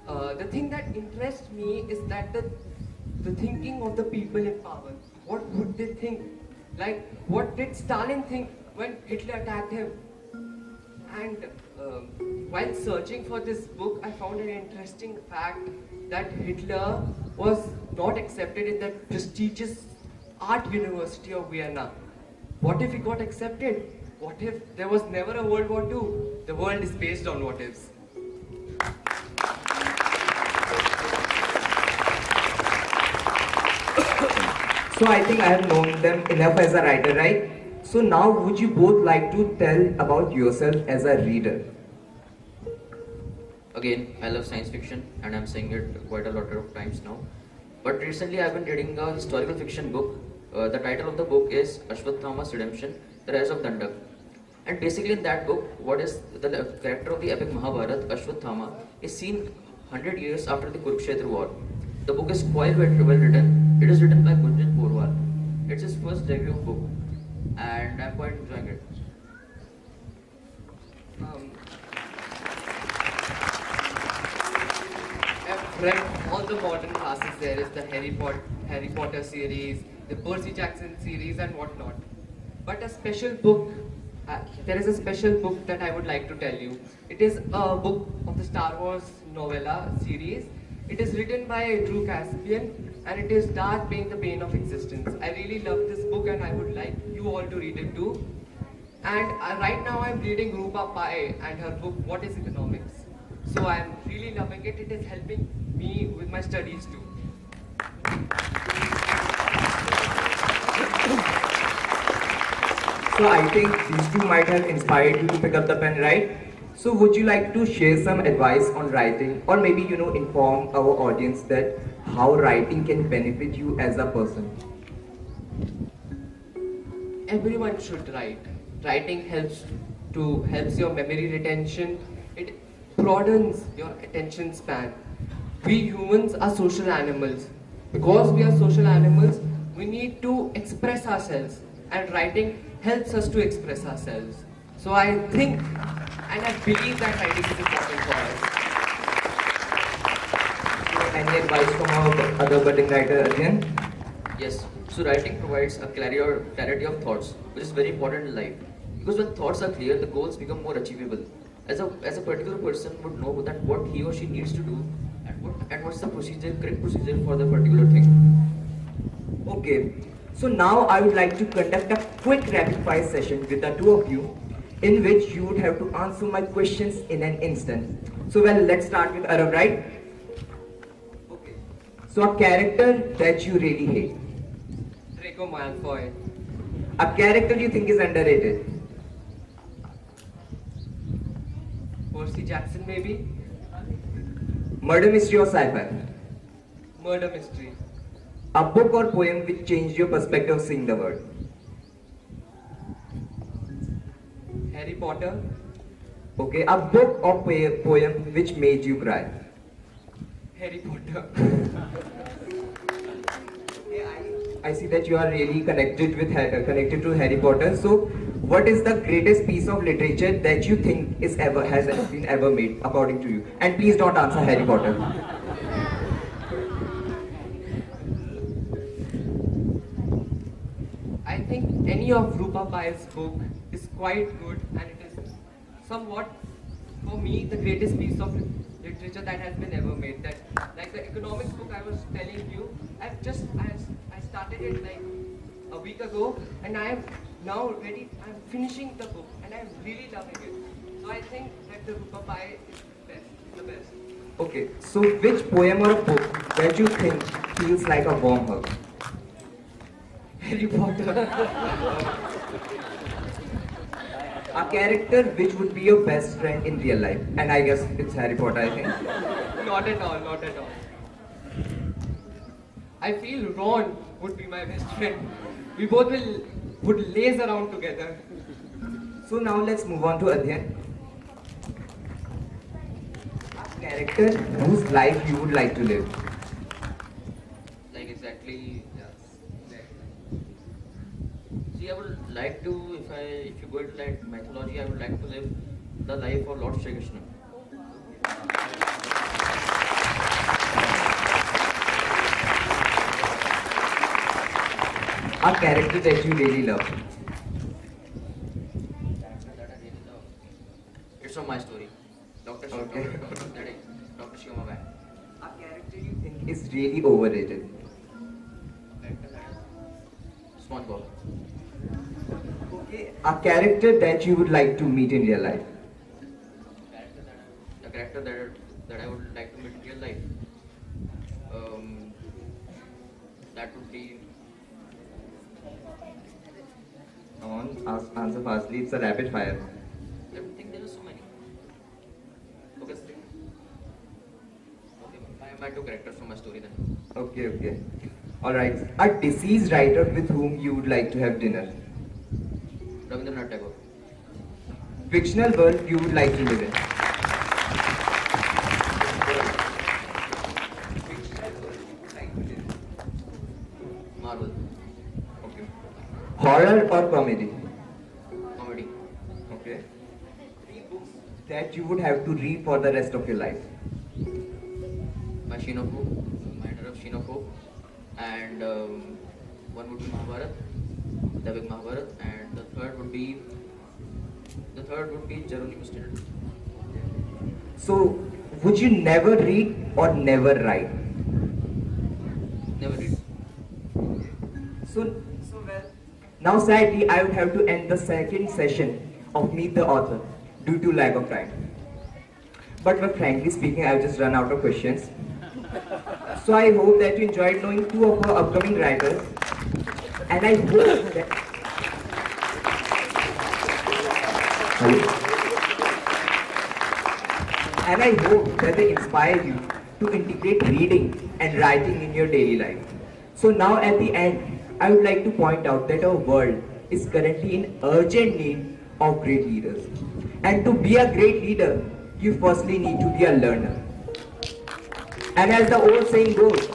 The thing that interests me is that the thinking of the people in power. What would they think? Like, what did Stalin think when Hitler attacked him? And while searching for this book, I found an interesting fact that Hitler was not accepted in the prestigious art university of Vienna. What if he got accepted? What if there was never a World War II? The world is based on what ifs. So I think I have known them enough as a writer, right? So now would you both like to tell about yourself as a reader? Again, I love science fiction and I'm saying it quite a lot of times now. But recently I've been reading a historical fiction book. The title of the book is Ashwatthama's Redemption, The Rise of Dandak. And basically in that book, what is the character of the epic Mahabharata, Ashwatthama, is seen 100 years after the Kurukshetra war. The book is quite well written. It is written by Gunjan Porwal. It's his first debut book and I'm quite enjoying it. I've read all the modern classes. There is the Harry Potter series, the Percy Jackson series and whatnot. But a special book, there is a special book that I would like to tell you. It is a book of the Star Wars novella series. It is written by Drew Caspian and it is Darth being the bane of existence. I really love this book and I would like you all to read it too. And right now I'm reading Rupa Pai and her book, What is Economics? So I'm really loving it. It is helping me with my studies too. So I think these two might have inspired you to pick up the pen, right? So would you like to share some advice on writing or maybe inform our audience that how writing can benefit you as a person? Everyone should write. Writing helps your memory retention. It broadens your attention span. We humans are social animals. Because we are social animals, we need to express ourselves and writing helps us to express ourselves. So I think and I believe that writing is important for us. Any advice from our other budding writer again? Yes, so writing provides a clarity of thoughts, which is very important in life. Because when thoughts are clear, the goals become more achievable. As a particular person would know that what he or she needs to do and what's the correct procedure for the particular thing. Okay, so now I would like to conduct a quick rapid fire session with the two of you, in which you would have to answer my questions in an instant. So let's start with Arav, right? Okay. So a character that you really hate. Draco Malfoy. A character you think is underrated. Percy Jackson maybe? Murder mystery or sci-fi? Murder mystery. A book or poem which changed your perspective of seeing the world. Harry Potter. Okay, a book or poem which made you cry. Harry Potter. I see that you are really connected to Harry Potter. So, what is the greatest piece of literature that you think has been ever made, according to you? And please don't answer Harry Potter. I think any of Rupa Pai's book is quite good, and it is somewhat, for me, the greatest piece of literature that has been ever made. That, like the economics book I was telling you, I started it like a week ago, and I am now ready. I'm finishing the book, and I'm really loving it. So I think that the Rupa Pai is the best. Okay, so which poem or book that you think feels like a warm hug? Harry Potter. A character which would be your best friend in real life, and I guess it's Harry Potter, I think. Not at all, not at all. I feel Ron would be my best friend. We both would laze around together. So now let's move on to Adhyan. A character whose life you would like to live. Like exactly, yeah. See, I would like to, if you go into like mythology, I would like to live the life of Lord Shri Krishna. A character that you really love. It's from my story. Dr. Shiva. Okay. Dr. Shiva Bhai. A character you think is really overrated. SpongeBob. Okay. A character that you would like to meet in real life. The character that I would like to meet in real life. That would be. Answer fastly. It's a rapid fire. I don't think there are so many. Okay. I am my two characters from my story then. Okay. Alright. A deceased writer with whom you would like to have dinner. Rabindranath Tagore. Fictional world you would like to live in. Marvel. Okay. Horror or comedy? Comedy. Okay. 3 books that you would have to read for the rest of your life. By Sheen of Hope, Minor of Sheen of Hope, and one would be Mahabharat, the big Mahabharat, and the third would be Jeroni Mustard. So, would you never read or never write? Never read. So well. Now sadly, I would have to end the second session of Meet the Author due to lack of time. But frankly speaking, I've just run out of questions. So I hope that you enjoyed knowing 2 of our upcoming writers. And I hope that... And I hope that they inspire you to integrate reading and writing in your daily life. So now at the end, I would like to point out that our world is currently in urgent need of great leaders. And to be a great leader, you firstly need to be a learner. And as the old saying goes,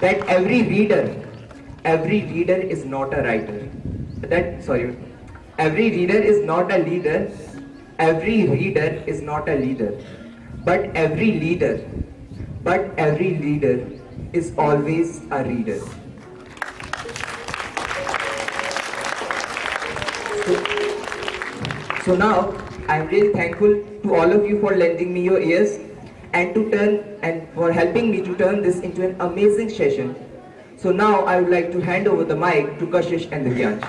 that every reader is not a writer. Every reader is not a leader. Every reader is not a leader. But every leader is always a reader. So now, I am really thankful to all of you for lending me your ears and for helping me to turn this into an amazing session. So now I would like to hand over the mic to Kashish and Dikshant.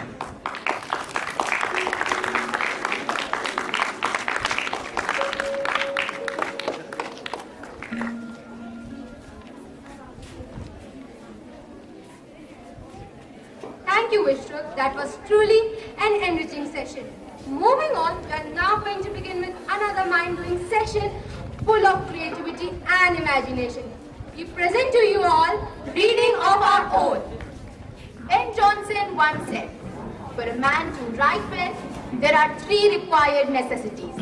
Thank you, Vishnu. That was truly an enriching session. Moving on, we are now going to begin with another mind-blowing session full of creativity and imagination. We present to you all reading of our own. Ben Jonson once said, "For a man to write well, there are 3 required necessities: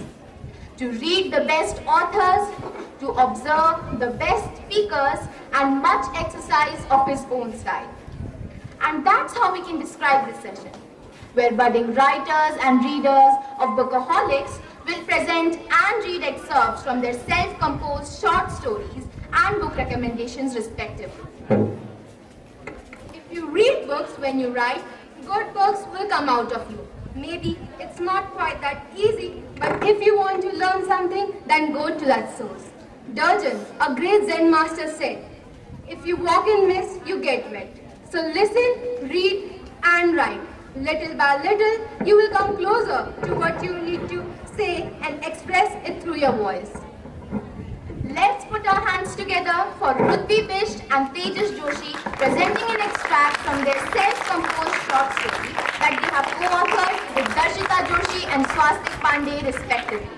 to read the best authors, to observe the best speakers, and much exercise of his own style." And that's how we can describe this session, where budding writers and readers of Bookaholics will present and read excerpts from their self-composed short stories and book recommendations respectively. If you read books when you write, good books will come out of you. Maybe it's not quite that easy, but if you want to learn something, then go to that source. Durjan, a great Zen master, said, if you walk in mist, you get wet. So listen, read, and write. Little by little, you will come closer to what you need to say and express it through your voice. Let's put our hands together for Rutvi Bisht and Tejas Joshi presenting an extract from their self-composed short story that they have co-authored with Darshita Joshi and Swastik Pandey respectively.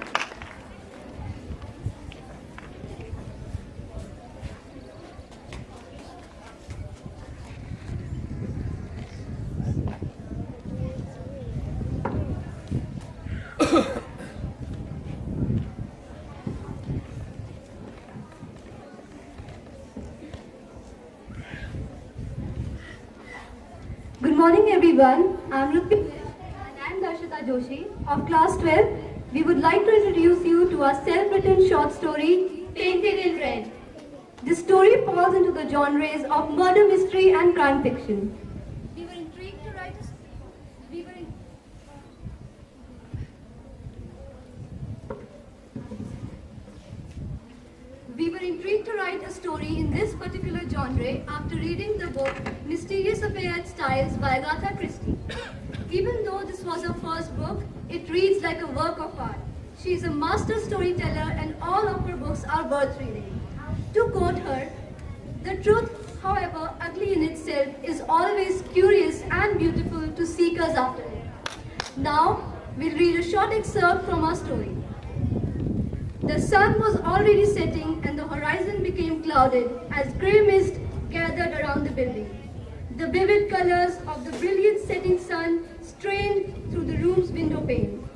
Good morning everyone, I'm Rutvi and I'm Darshita Joshi of class 12. We would like to introduce you to our self-written short story, Painted in Red. This story falls into the genres of murder mystery and crime fiction. We were intrigued to write a story in this particular genre after reading the book Mysterious Affair at Styles by Agatha Christie. Even though this was her first book, it reads like a work of art. She is a master storyteller and all of her books are worth reading. To quote her, the truth, however ugly in itself, is always curious and beautiful to seekers after it. Now, we'll read a short excerpt from our story. The sun was already setting and the horizon became clouded as grey mist gathered around the building. The vivid colors of the brilliant setting sun strained through the room's window pane.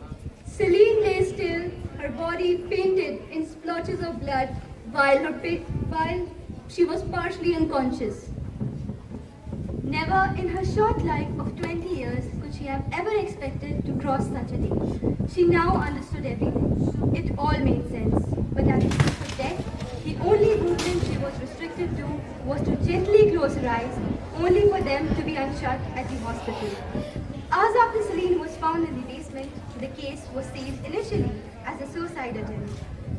Celine lay still, her body painted in splotches of blood while she was partially unconscious. Never in her short life of 20 years could she have ever expected to cross such a day. She now understood everything. It all made sense. But at the point of death, the only movement she was restricted to was to gently close her eyes, only for them to be unshut at the hospital. Hours after Celine was found in the basement, the case was saved initially as a suicide attempt.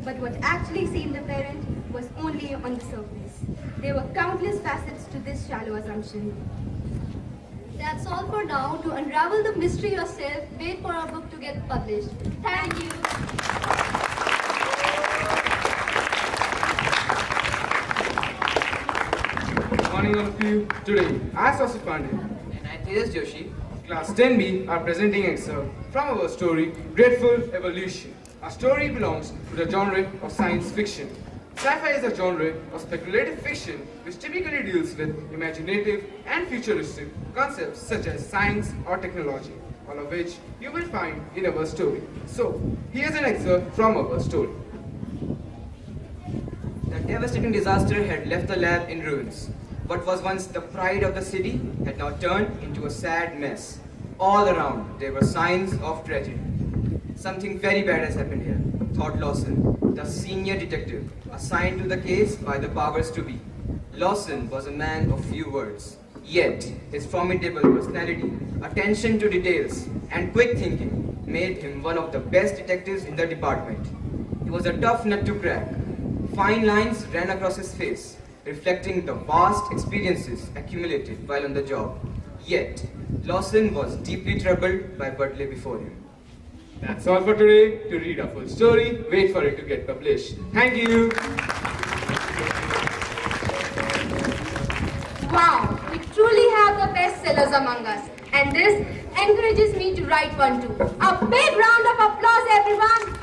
But what actually seemed apparent was only on the surface. There were countless facets to this shallow assumption. That's all for now. To unravel the mystery yourself, wait for our book to get published. Thank you. Good morning all of you. Today, I, Swastik Pandey, And I, Tejas Joshi, Class 10B, are presenting excerpt from our story, Grateful Evolution. Our story belongs to the genre of science fiction. Sci-fi is a genre of speculative fiction which typically deals with imaginative and futuristic concepts such as science or technology, all of which you will find in our story. So, here's an excerpt from our story. the devastating disaster had left the lab in ruins. What was once the pride of the city had now turned into a sad mess. All around, there were signs of tragedy. Something very bad has happened here, thought Lawson, the senior detective, assigned to the case by the powers to be. Lawson was a man of few words, yet his formidable personality, attention to details, and quick thinking made him one of the best detectives in the department. He was a tough nut to crack. Fine lines ran across his face, reflecting the vast experiences accumulated while on the job. Yet, Lawson was deeply troubled by what lay before him. That's all for today. To read our full story, wait for it to get published. Thank you. Wow, we truly have the best sellers among us. And this encourages me to write one too. A big round of applause, everyone.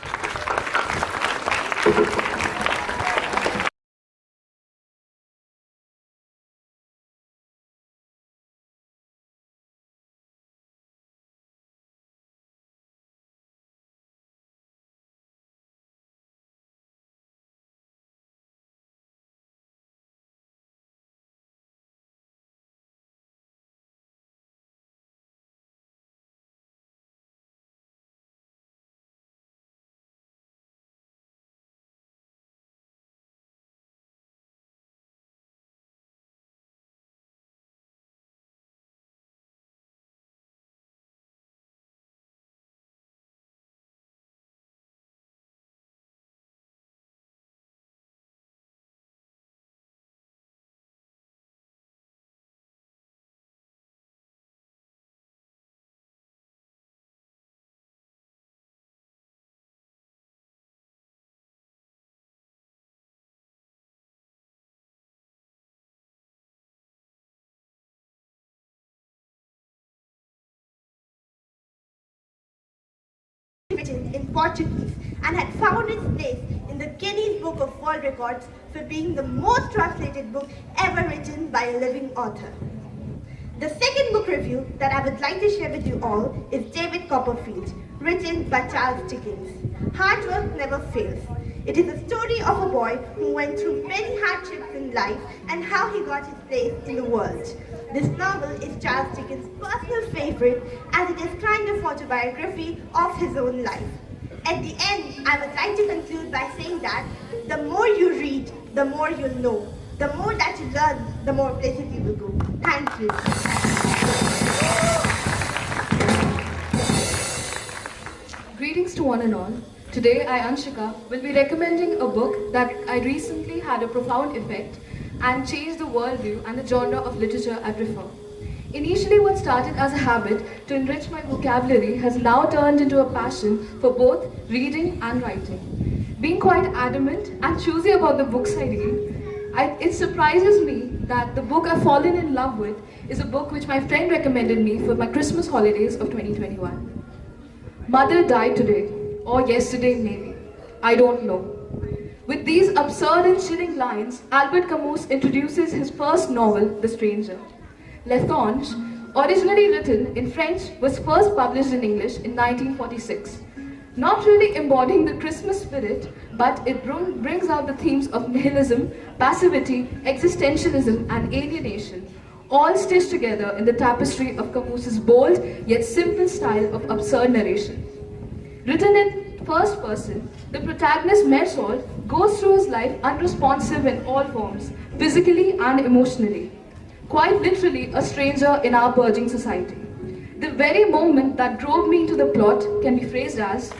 in Portuguese and had found its place in the Guinness Book of World Records for being the most translated book ever written by a living author. The second book review that I would like to share with you all is David Copperfield, written by Charles Dickens. Hard work never fails. It is a story of a boy who went through many hardships in life and how he got his place in the world. This novel is Charles Dickens' personal favorite as it is kind of autobiography of his own life. At the end, I would like to conclude by saying that the more you read, the more you'll know. The more that you learn, the more places you will go. Thank you. Greetings to one and all. Today, I, Anshika, will be recommending a book that I recently had a profound effect and changed the worldview and the genre of literature I prefer. Initially, what started as a habit to enrich my vocabulary has now turned into a passion for both reading and writing. Being quite adamant and choosy about the books I read, it surprises me that the book I've fallen in love with is a book which my friend recommended me for my Christmas holidays of 2021. Mother died today, or yesterday maybe. I don't know. With these absurd and chilling lines, Albert Camus introduces his first novel, The Stranger. L'Étrange, originally written in French, was first published in English in 1946. Not really embodying the Christmas spirit, but it brings out the themes of nihilism, passivity, existentialism, and alienation, all stitched together in the tapestry of Camus's bold yet simple style of absurd narration. Written in first person, the protagonist Marisol goes through his life unresponsive in all forms, physically and emotionally. Quite literally a stranger in our purging society. The very moment that drove me into the plot can be phrased as,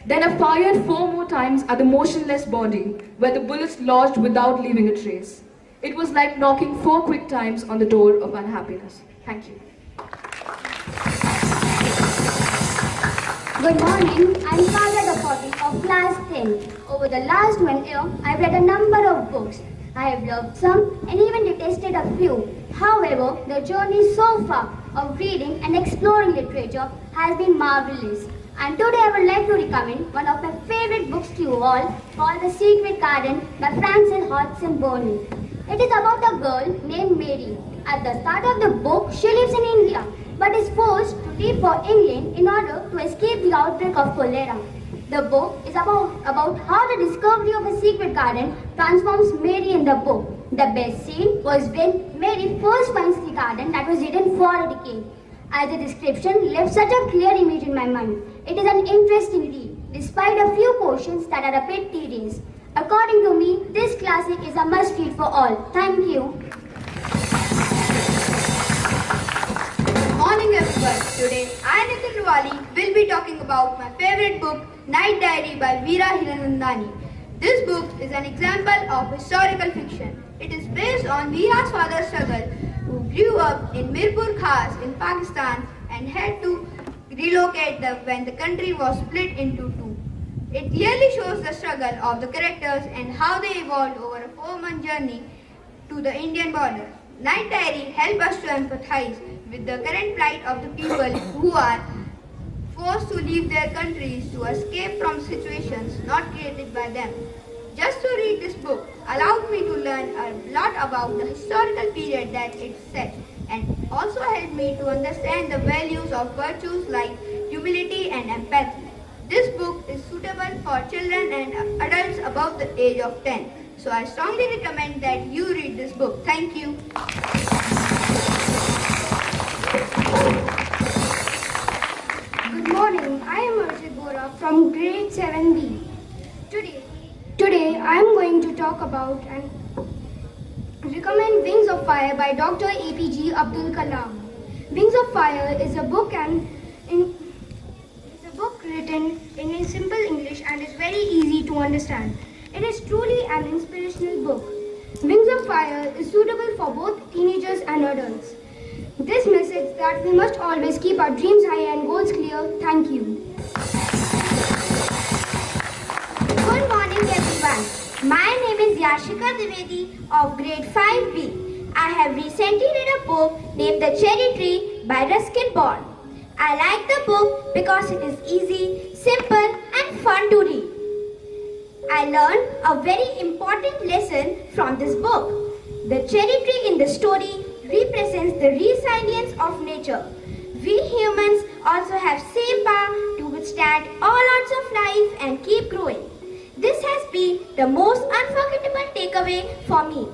then I fired 4 more times at the motionless body where the bullets lodged without leaving a trace. It was like knocking 4 quick times on the door of unhappiness. Thank you. Good morning, I'm Kavya Dapati of class 10. Over the last 1 year, I've read a number of books. I have loved some and even detested a few. However, the journey so far of reading and exploring literature has been marvelous. And today I would like to recommend one of my favorite books to you all called The Secret Garden by Frances Hodgson Burney. It is about a girl named Mary. At the start of the book, she lives in India but is forced to leave for England in order to escape the outbreak of cholera. The book is about how the discovery of a secret garden transforms Mary in the book. The best scene was when Mary first finds the garden that was hidden for a decade. As the description left such a clear image in my mind, it is an interesting read, despite a few portions that are a bit tedious. According to me, this classic is a must-read for all. Thank you. Good morning everyone. Today I, Nitin Ruwali, will be talking about my favorite book, Night Diary by Veera Hiranandani. This book is an example of historical fiction. It is based on Veera's father's struggle, who grew up in Mirpur Khas in Pakistan and had to relocate when the country was split into two. It clearly shows the struggle of the characters and how they evolved over a 4-month journey to the Indian border. Night Diary helps us to empathize with the current plight of the people who are forced to leave their countries to escape from situations not created by them. Just to read this book allowed me to learn a lot about the historical period that it set and also helped me to understand the values of virtues like humility and empathy. This book is suitable for children and adults above the age of 10. So I strongly recommend that you read this book. Thank you. Good morning, I am Arshit Bora from grade 7B. Today I am going to talk about and recommend Wings of Fire by Dr. APG Abdul Kalam. Wings of Fire is a book written in simple English and is very easy to understand. It is truly an inspirational book. Wings of Fire is suitable for both teenagers and adults. This message that we must always keep our dreams high and goals clear. Thank you. Good morning everyone. My name is Yashika Dwivedi of grade 5B. I have recently read a book named The Cherry Tree by Ruskin Bond. I like the book because it is easy, simple and fun to read. I learned a very important lesson from this book. The cherry tree in the story represents the resilience of nature. We humans also have same power to withstand all odds of life and keep growing. This has been the most unforgettable takeaway for me.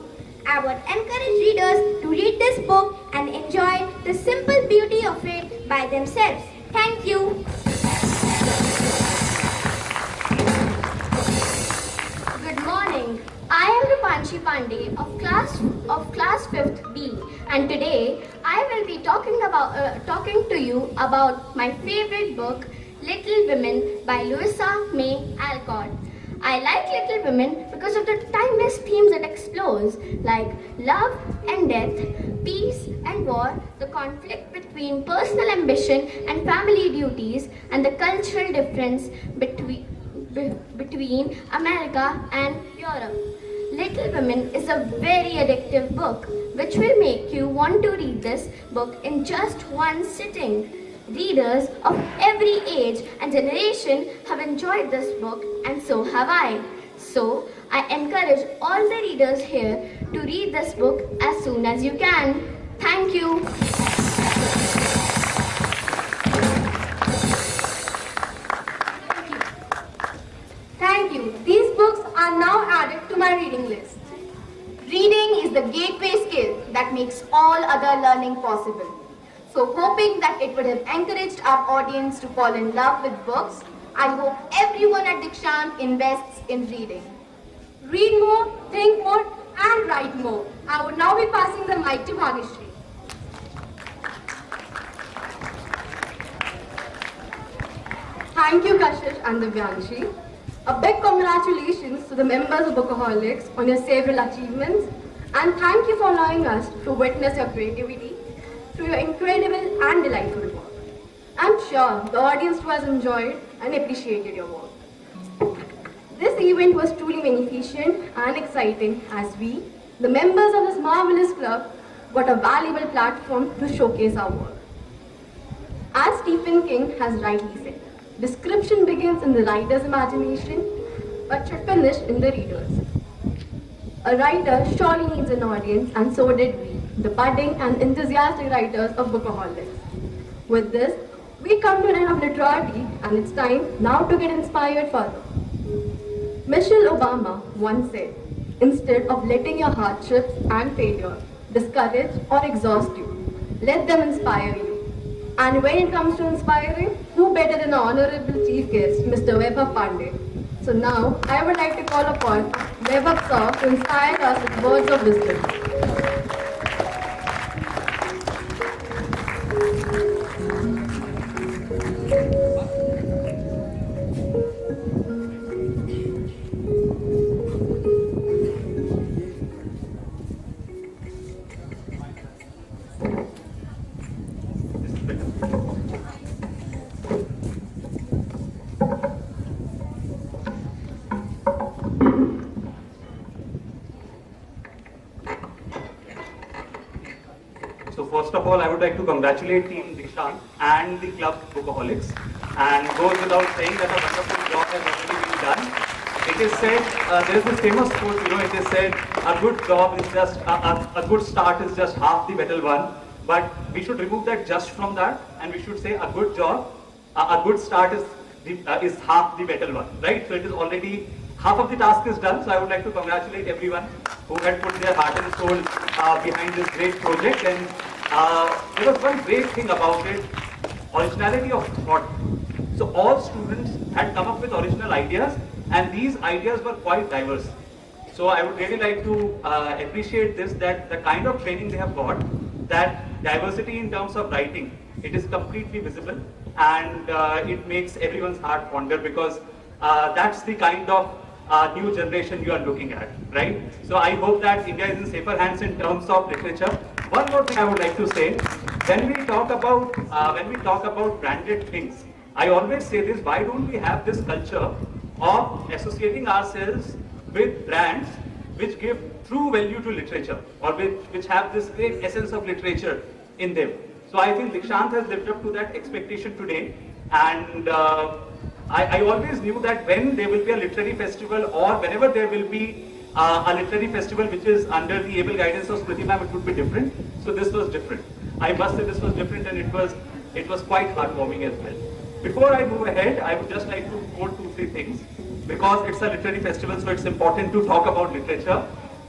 I would encourage readers to read this book and enjoy the simple beauty of it by themselves. Thank you. Good morning. I am Rupanshi Pandey of class 5th B, and today I will be talking to you about my favorite book, Little Women by Louisa May Alcott. I like Little Women because of the timeless themes it explores, like love and death, peace and war, the conflict between personal ambition and family duties, and the cultural difference between America and Europe. Little Women is a very addictive book, which will make you want to read this book in just one sitting. Readers of every age and generation have enjoyed this book, and so have I. So, I encourage all the readers here to read this book as soon as you can. Thank you. Thank you. These books are now added to my reading list. Reading is the gateway skill that makes all other learning possible. So hoping that it would have encouraged our audience to fall in love with books, I hope everyone at Dikshant invests in reading. Read more, think more and write more. I would now be passing the mic to Bhagishri. Thank you Kashish and Divyanshi. A big congratulations to the members of Bookaholics on your several achievements, and thank you for allowing us to witness your creativity through your incredible and delightful work. I'm sure the audience has enjoyed and appreciated your work. This event was truly beneficent and exciting as we, the members of this marvelous club, got a valuable platform to showcase our work. As Stephen King has rightly said, description begins in the writer's imagination but should finish in the reader's. A writer surely needs an audience, and so did we, the budding and enthusiastic writers of Bookaholics. With this, we come to an end of literary, and it's time now to get inspired further. Michelle Obama once said, instead of letting your hardships and failure discourage or exhaust you, let them inspire you. And when it comes to inspiring, who better than our honorable chief guest, Mr. Vaibhav Pandey. So now, I would like to call upon Vaibhav sir to inspire us with words of wisdom. So first of all, I would like to congratulate Team Dikshant and the club Bookaholics, and goes without saying that a wonderful job has already been done. It is said, there is this famous quote, it is said, a good job is just, a good start is just half the battle won. But we should remove that just from that, and we should say a good job, a good start is half the battle won, right? So it is already, half of the task is done. So I would like to congratulate everyone who had put their heart and soul behind this great project. And there was one great thing about it, originality of thought. So all students had come up with original ideas, and these ideas were quite diverse. So I would really like to appreciate this, that the kind of training they have got, that diversity in terms of writing, it is completely visible, and it makes everyone's heart fonder, because that's the kind of new generation you are looking at, right? So I hope that India is in safer hands in terms of literature. One more thing I would like to say, when we talk about branded things, I always say this: why don't we have this culture of associating ourselves with brands which give true value to literature, or which have this great essence of literature in them? So I think Dikshant has lived up to that expectation today, and I always knew that when there will be a literary festival or whenever there will be a literary festival which is under the able guidance of Smriti ma'am, it would be different. So this was different. I must say this was different, and it was quite heartwarming as well. Before I move ahead, I would just like to quote 2-3 things, because it's a literary festival, so it's important to talk about literature.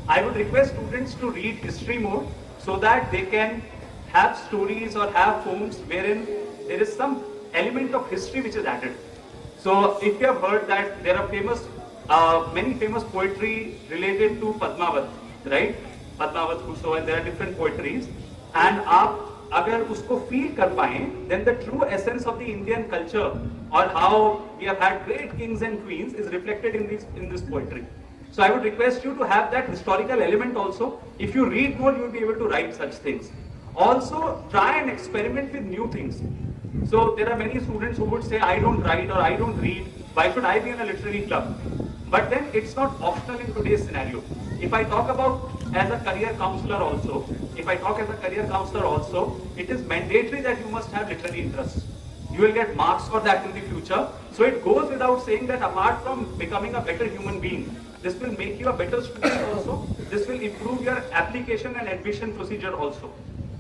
I would request students to read history more so that they can have stories or have poems wherein there is some element of history which is added. So if you have heard that there are many famous poetry related to Padmavat, right? Padmavat Kuso, and there are different poetries. And आप अगर उसको feel कर पाएं, then the true essence of the Indian culture or how we have had great kings and queens is reflected in this poetry. So I would request you to have that historical element also. If you read more, you will be able to write such things. Also, try and experiment with new things. So there are many students who would say, I don't write or I don't read, why should I be in a literary club? But then it's not optional in today's scenario. If I talk about as a career counselor also, it is mandatory that you must have literary interests. You will get marks for that in the future. So it goes without saying that apart from becoming a better human being, this will make you a better student also. This will improve your application and admission procedure also.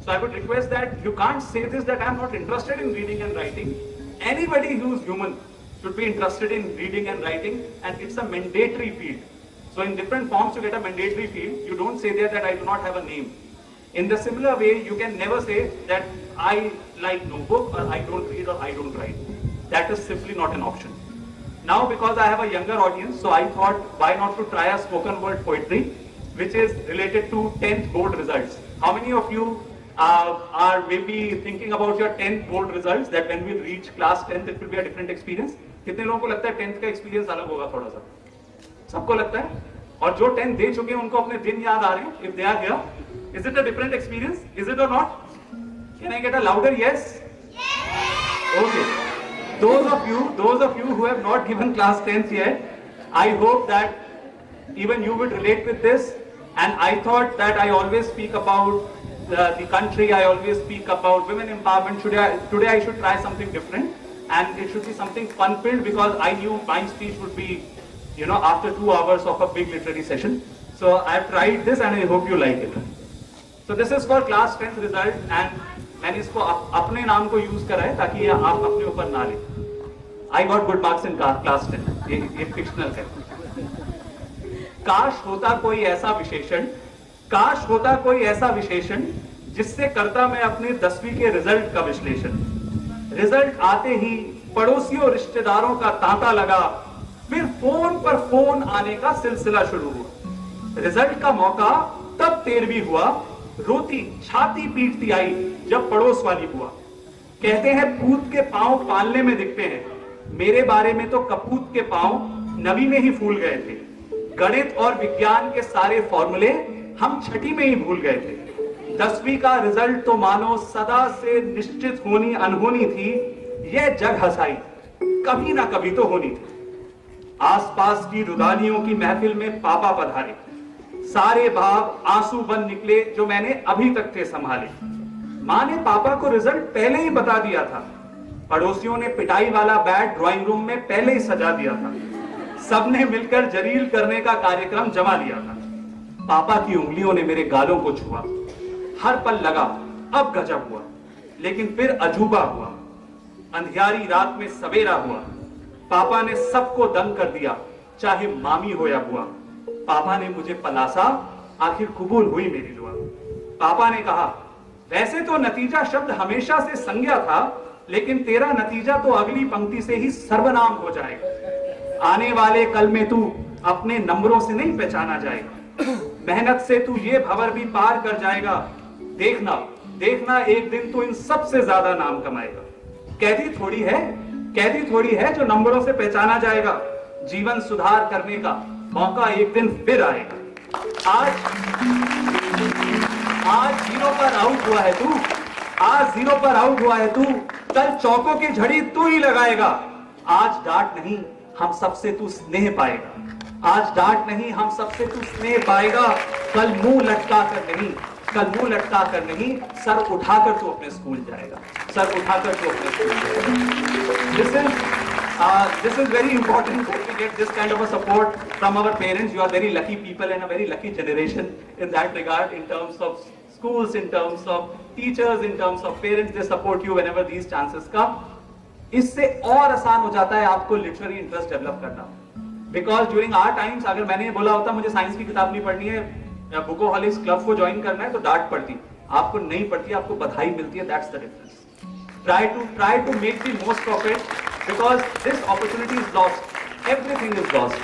So I would request that you can't say this that I'm not interested in reading and writing. Anybody who is human should be interested in reading and writing, and it's a mandatory field. So in different forms you get a mandatory field. You don't say there that I do not have a name. In the similar way, you can never say that I like no book, or I don't read, or I don't write. That is simply not an option. Now, because I have a younger audience, so I thought why not to try a spoken word poetry which is related to 10th board results. How many of you are maybe thinking about your 10th board results, that when we reach class 10th it will be a different experience? कितने लोगों को लगता है 10th का experience अलग होगा थोड़ा सा? सबको लगता है? और जो 10th दे चुके हैं उनको अपने दिन याद आ रहे हैं? If they are here, is it a different experience? Is it or not? Can I get a louder yes? Yes! Okay. Those of you who have not given class 10th yet, I hope that even you would relate with this. And I thought that I always speak about the country, I always speak about women empowerment. Today I should try something different, and it should be something fun-filled, because I knew my speech would be, after 2 hours of a big literary session. So I've tried this and I hope you like it. So this is for class 10th result, and मैंने इसको अपने नाम को use करा है ताकि आप अपने ऊपर ना लें. I got good marks in class 10. ये फिक्शनल है. काश होता कोई ऐसा विशेषण जिससे करता मैं अपने 10वीं के रिजल्ट का विश्लेषण. रिजल्ट आते ही पड़ोसियों रिश्तेदारों का तांता लगा, फिर फोन पर फोन आने का सिलसिला शुरू हुआ. रिजल्ट का मौका तब 13वीं हुआ, रोती छाती पीटती आई जब पड़ोस वाली बुआ. कहते हैं पूत के पांव पालने में दिखते हैं, मेरे बारे में तो कपूत के पांव नवी में ही फूल गए थे. गणित और विज्ञान के सारे फॉर्मूले हम छठी में ही भूल गए थे. 10वीं का रिजल्ट तो मानो सदा से निश्चित होनी अनहोनी थी, यह जग हंसाई कभी ना कभी तो होनी थी. आसपास की रुदानियों की महफिल में पापा पधारे, सारे भाव आंसू बन निकले जो मैंने अभी तक थे संभाले. मां ने पापा को रिजल्ट पहले ही बता दिया था, पड़ोसियों ने पिटाई वाला बैट ड्राइंग रूम में पहले ही सजा दिया था, सबने मिलकर जलील करने का कार्यक्रम जमा लिया था. पापा की उंगलियों ने मेरे गालों को छुआ, हर पल लगा अब गजब हुआ, लेकिन फिर अजूबा हुआ. अंधियारी रात में सवेरा हुआ, पापा ने सबको दंग कर दिया, चाहे मामी हो या बुआ. पापा ने मुझे पलासा, आखिर कबूल हुई मेरी दुआ. पापा ने कहा, वैसे तो नतीजा शब्द हमेशा से संज्ञा था, लेकिन तेरा नतीजा तो अगली पंक्ति से ही सर्वनाम हो जाएगा. आने वाले कल में तू अपने नंबरों से नहीं पहचाना जाएगा, मेहनत से तू ये भंवर भी पार कर जाएगा. देखना एक दिन तू इन सबसे ज्यादा नाम कमाएगा. कैदी थोड़ी है जो नंबरों से पहचाना जाएगा. जीवन सुधार करने का मौका एक दिन फिर आएगा. आज 0 पर आउट हुआ है तू, कल चौकों की झड़ी तू ही लगाएगा. आज डांट नहीं हम सबसे तू स्नेह पाएगा, कल मुंह लटका कर नहीं कल मुंह लटका कर नहीं, सर उठाकर तू अपने स्कूल जाएगा, सर उठाकर तू अपने स्कूल जाएगा। This is very important that we get this kind of a support from our parents. You are very lucky people and a very lucky generation in that regard, in terms of schools, in terms of teachers, in terms of parents. They support you whenever these chances come. इससे और आसान हो जाता है आपको literary interest develop करना, because during our times अगर मैंने बोला होता मुझे साइंस की किताब नहीं पढ़नी है, बुकोहॉलिक्स क्लब को ज्वाइन करना है, तो डांट पड़ती, आपको नहीं पड़ती, आपको बधाई मिलती है। That's the difference. Try to make the most of it, because this opportunity is lost. Everything is lost.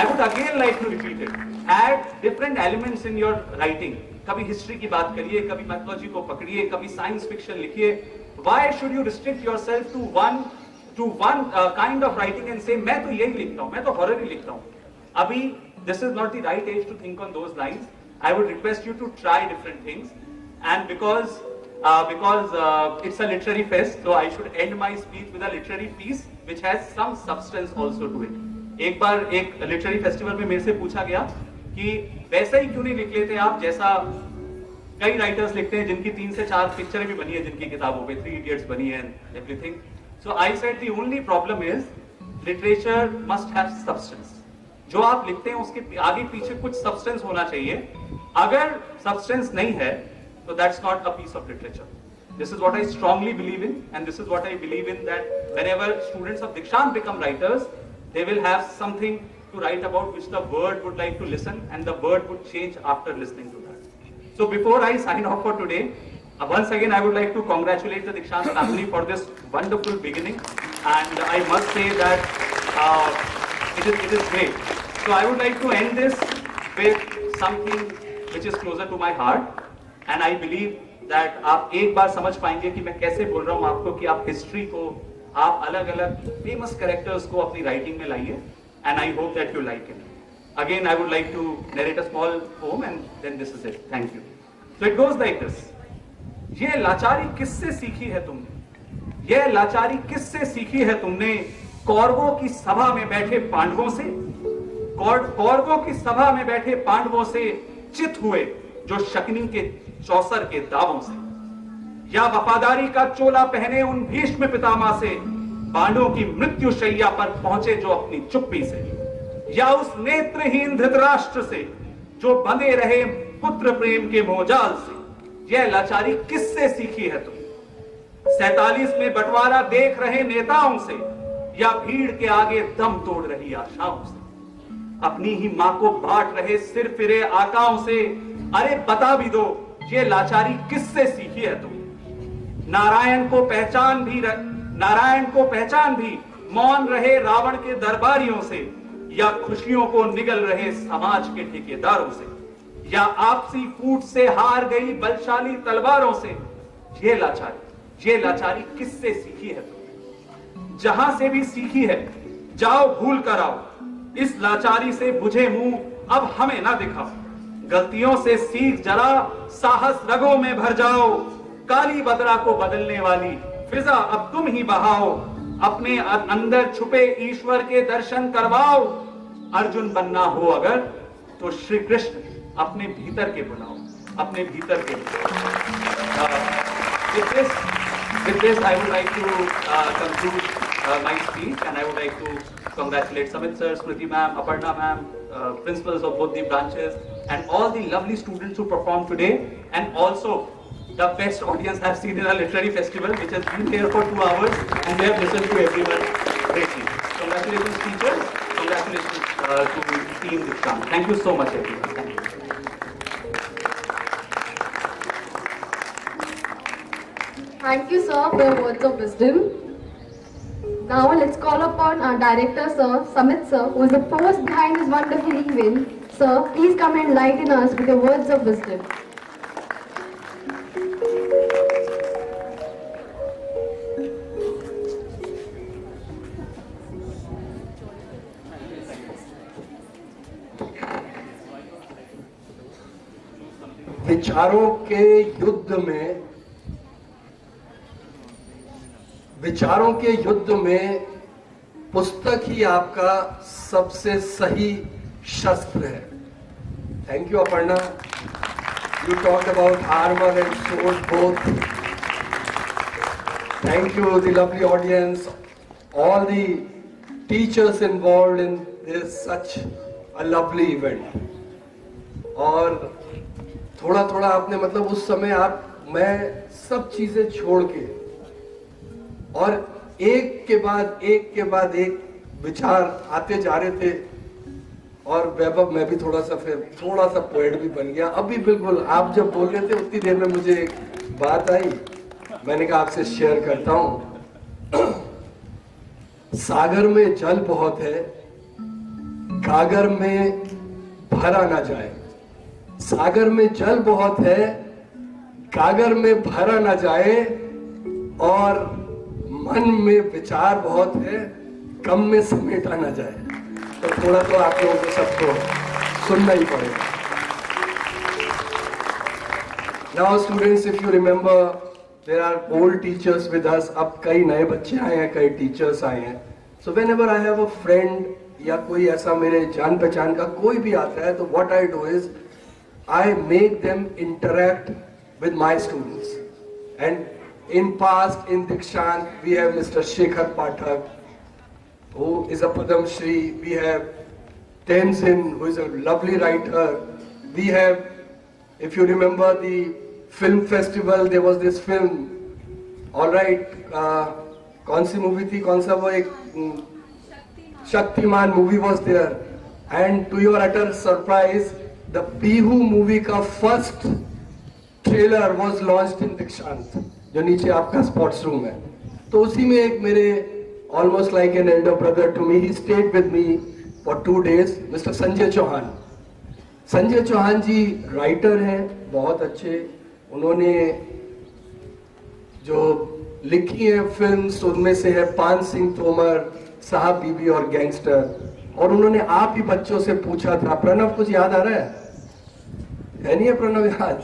I would again like to repeat it. Add different elements in your writing. कभी history की बात करिए, कभी mythology को पकड़िए, कभी science fiction लिखिए। Why should you restrict yourself to one kind of writing and say मैं तो यही लिखता हूँ, मैं तो हॉरर ही लिखता हूँ? अभी this is not the right age to think on those lines. I would request you to try different things, and because it's a literary fest, so I should end my speech with a literary piece which has some substance also to it. एक बार एक literary festival में मेरे से पूछा गया कि वैसा ही क्यों नहीं लिख लेते आप जैसा कई राइटर्स लिखते हैं जिनकी 3 से 4 पिक्चरें भी बनी है, जिनकी किताबों पे 3 Idiots बनी है and everything. So I said the only problem is literature must have substance. जो आप लिखते हैं उसके आगे पीछे कुछ substance होना चाहिए. अगर substance नहीं है so that's not a piece of literature. This is what I strongly believe in, and this is what I believe in, that whenever students of Dikshant become writers, they will have something to write about which the world would like to listen, and the world would change after listening to that. So before I sign off for today, once again I would like to congratulate the Dikshant family for this wonderful beginning, and I must say that it is great. So I would like to end this with something which is closer to my heart. And I believe that आप एक बार समझ पाएंगे कि मैं कैसे बोल रहा हूँ आपको कि आप हिस्ट्री को, आप अलग अलग फेमस कैरेक्टर्स को अपनी राइटिंग में लाइए, and I hope that you like it. Again, I would like to narrate a small poem, and then this is it. Thank you. So it goes like this. ये लाचारी किससे सीखी है तुमने? ये लाचारी किससे सीखी है तुमने? कौरवों की सभा में बैठे पांडवों से? कौरवों की सभा में बैठे पांडवों से चित हुए जो शकुनी के चौसर के दावों से, या वफादारी का चोला पहने उन भीष्म पितामह से, पांडवों की मृत्यु शैया पर पहुंचे जो अपनी चुप्पी से, या उस नेत्रहीन धृतराष्ट्र से जो बंधे रहे पुत्र प्रेम के मोहजाल से। यह लाचारी किससे सीखी है तुम? 47 में बंटवारा देख रहे नेताओं से, या भीड़ के आगे दम तोड़ रही आशाओं से, अपनी ही मां को बांट रहे सिर फिरे आकाओं से। अरे बता भी दो, ये लाचारी किससे सीखी है तुम? नारायण को पहचान भी मौन रहे रावण के दरबारियों से, या खुशियों को निगल रहे समाज के ठेकेदारों से, या आपसी फूट से हार गई बलशाली तलवारों से। ये लाचारी किससे सीखी है तुम? जहां से भी सीखी है जाओ भूल कर आओ, इस लाचारी से बुझे मुंह अब हमें ना दिखाओ। गलतियों से सीख जरा साहस रगों में भर जाओ, काली बदरा को बदलने वाली फिजा अब तुम ही बहाओ। अपने अंदर छुपे ईश्वर के दर्शन करवाओ, अर्जुन बनना हो अगर तो श्री कृष्ण अपने भीतर के बुलाओ, अपने भीतर के। With this I would like to conclude my speech, and I would like to congratulate Samit sir, Smriti ma'am, Aparna ma'am, principals of both the branches, and all the lovely students who performed today, and also the best audience I've seen in a literary festival, which has been here for 2 hours, and they have listened to everyone greatly. Congratulations teachers, congratulations to team Dikshant. Thank you so much everyone. Thank you. Thank you, sir, for your words of wisdom. Now let's call upon our director, sir, Samit sir, who is the force behind this wonderful event. Sir, please come and enlighten us with your words of wisdom. विचारों के युद्ध में पुस्तक ही आपका सबसे सही शस्त्र है। Thank you Aparna. You talked about armor and sword both. Thank you, the lovely audience, all the teachers involved in this such a lovely event. और थोड़ा थोड़ा आपने मतलब उस समय मैं सब चीजें छोड़ के और एक के बाद एक विचार आते जा रहे थे और वैभव मैं भी थोड़ा सा पोएट भी बन गया। अभी बिल्कुल आप जब बोल रहे थे उतनी देर में मुझे एक बात आई, मैंने कहा आपसे शेयर करता हूं। सागर में जल बहुत है, गागर में भरा ना जाए। सागर में जल बहुत है, गागर में भरा ना जाए, और मन में विचार बहुत है, कम में समेटा ना जाए। तो थोड़ा तो आप लोगों को सबको सुनना ही पड़ेगा। Now students, if you remember, there are old teachers with us. अब कई नए बच्चे आए हैं, कई टीचर्स आए हैं। So whenever I have a friend या कोई ऐसा मेरे जान पहचान का कोई भी आता है, तो what I do is I make them interact with my students. And in past, in Dikshant, we have Mr. Shekhar Pathak, who is a Padam Shri. We have Tenzin, who is a lovely writer. We have, if you remember the film festival, there was this film, all right, कौन सी movie थी, कौन सा वो एक Shaktimaan movie was there, and to your utter surprise, the Bihu movie का first trailer was launched in Dikshant, जो नीचे आपका sports room है। तो उसी में एक मेरे almost like an elder brother to me, he stayed with me for 2 days, Mr. Sanjay Chauhan. Sanjay Chauhan ji writer हैं, बहुत अच्छे। उन्होंने जो लिखी है फिल्म्स, उनमें से है पान सिंह तोमर, साहब बीबी और गैंगस्टर। और उन्होंने आप ही बच्चों से पूछा था, प्रणव कुछ याद आ रहा है नहीं है प्रणव याद?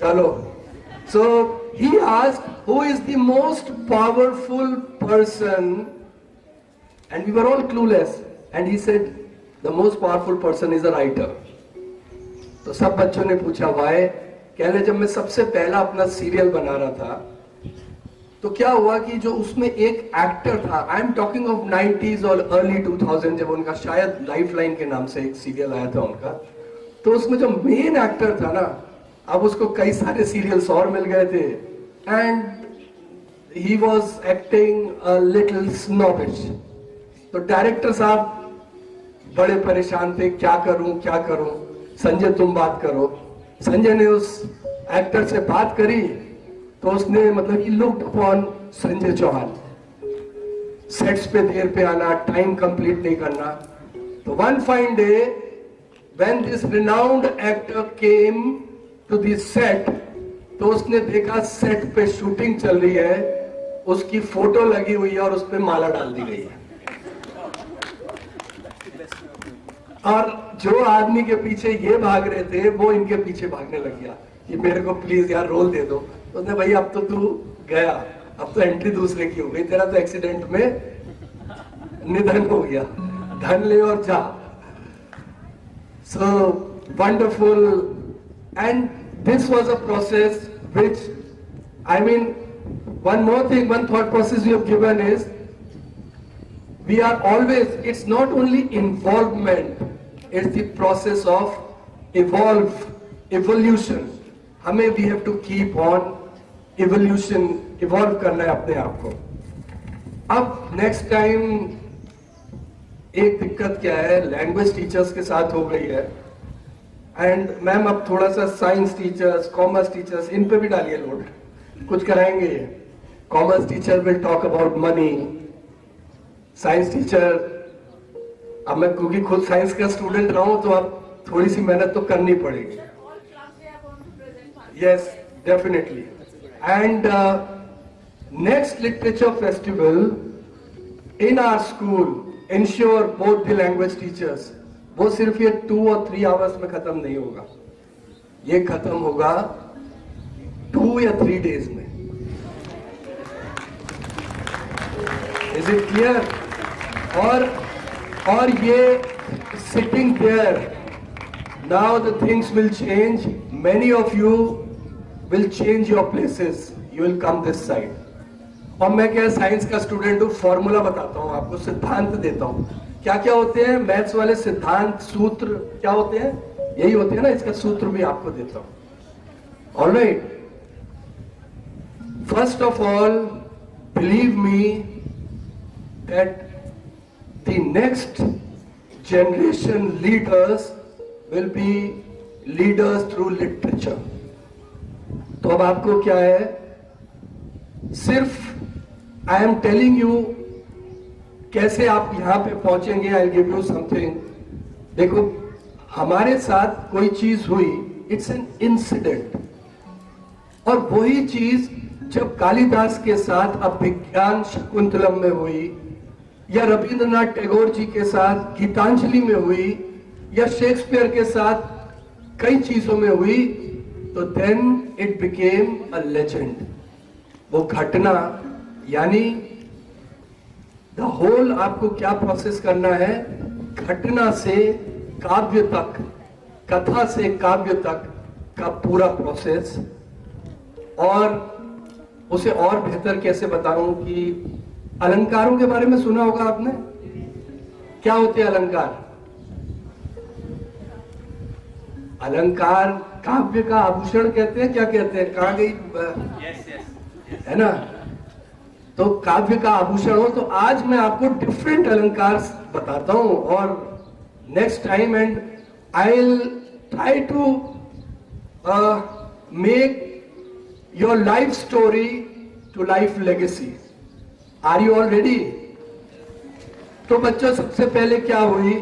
चलो, so he asked who is the most powerful person, and we were all clueless, and he said the most powerful person is a writer. तो सब बच्चों ने पूछा why? कह रहे जब मैं सबसे पहला अपना सीरियल बना रहा था, तो क्या हुआ कि जो उसमें एक एक्टर था, I am talking of 90s और अर्ली 2000, जब उनका शायद लाइफलाइन के नाम से एक सीरियल आया था उनका, तो उसमें जो मेन एक्टर था ना, अब उसको कई सारे सीरियल्स और मिल गए थे, and he was acting a little snobbish. तो डायरेक्टर साहब बड़े परेशान थे, क्या करूं, संजय तुम बात करो। संजय ने उस एक्टर से बात करी, तो उसने मतलब ही looked upon Sanjay Chauhan, sets पे देर पे आना, टाइम कंप्लीट नहीं करना। तो one fine day when this renowned actor came to the set, तो उसने देखा सेट पे शूटिंग चल रही है, उसकी फोटो लगी हुई है और उस पे माला डाल दी गई है। और जो आदमी के पीछे ये भाग रहे थे, वो इनके पीछे भागने लग गया कि मेरे को प्लीज यार रोल दे दो। तो उसने भाई अब तो तू गया, अब तो एंट्री दूसरे की हो गई, तेरा तो एक्सीडेंट में निधन हो गया, धन ले और जा। So wonderful, and this was a process which, I mean, one more thing, one thought process you have given is, we are always, it's not only involvement, it's the process of evolution. हमें we have to keep on evolve करना है अपने आप को। अब next time एक दिक्कत क्या है, लैंग्वेज टीचर्स के साथ हो गई है, एंड मैम अब थोड़ा सा साइंस टीचर्स, कॉमर्स टीचर्स, इन पे भी डालिए लोड, कुछ कराएंगे। Commerce teacher will talk about money, science teacher, अब मैं क्योंकि खुद साइंस का स्टूडेंट रहा हूं, तो अब थोड़ी सी मेहनत तो करनी पड़ेगी। Yes, definitely. And next literature festival in our school ensure both the language teachers, वो सिर्फ ये 2 और 3 आवर्स में खत्म नहीं होगा, ये खत्म होगा 2 या 3 डेज में। Is it clear? और ये sitting there, now the things will change. many of you will change your places. You will come this side. और मैं क्या साइंस का स्टूडेंट हूँ, फॉर्मूला बताता हूँ आपको, सिद्धांत देता हूँ. क्या क्या होते हैं मैथ्स वाले सिद्धांत, सूत्र क्या होते हैं? यही होते हैं ना. इसका सूत्र भी आपको देता हूँ. Alright. First of all, believe me that the next generation leaders will be leaders through literature. तो अब आपको क्या है, सिर्फ आई एम टेलिंग यू कैसे आप यहां पे पहुंचेंगे. I give you something. देखो, हमारे साथ कोई चीज हुई, इट्स एन इंसिडेंट. और वही चीज जब कालिदास के साथ अभिज्ञान शकुंतलम में हुई, या रविंद्रनाथ टैगोर जी के साथ गीतांजलि में हुई, या शेक्सपियर के साथ कई चीजों में हुई, तो then it became a legend. वो घटना, यानी द होल, आपको क्या प्रोसेस करना है, घटना से काव्य तक, कथा से काव्य तक का पूरा प्रोसेस. और उसे और बेहतर कैसे बताऊं कि अलंकारों के बारे में सुना होगा आपने. क्या होते हैं अलंकार? अलंकार काव्य का आभूषण कहते हैं. क्या कहते हैं? कहां गई? है ना. तो काव्य का आभूषण हो. तो आज मैं आपको डिफरेंट अलंकार बताता हूं, और next time and I will try to make your life story to life legacy. Are you all ready? तो बच्चों, सबसे पहले क्या हुई,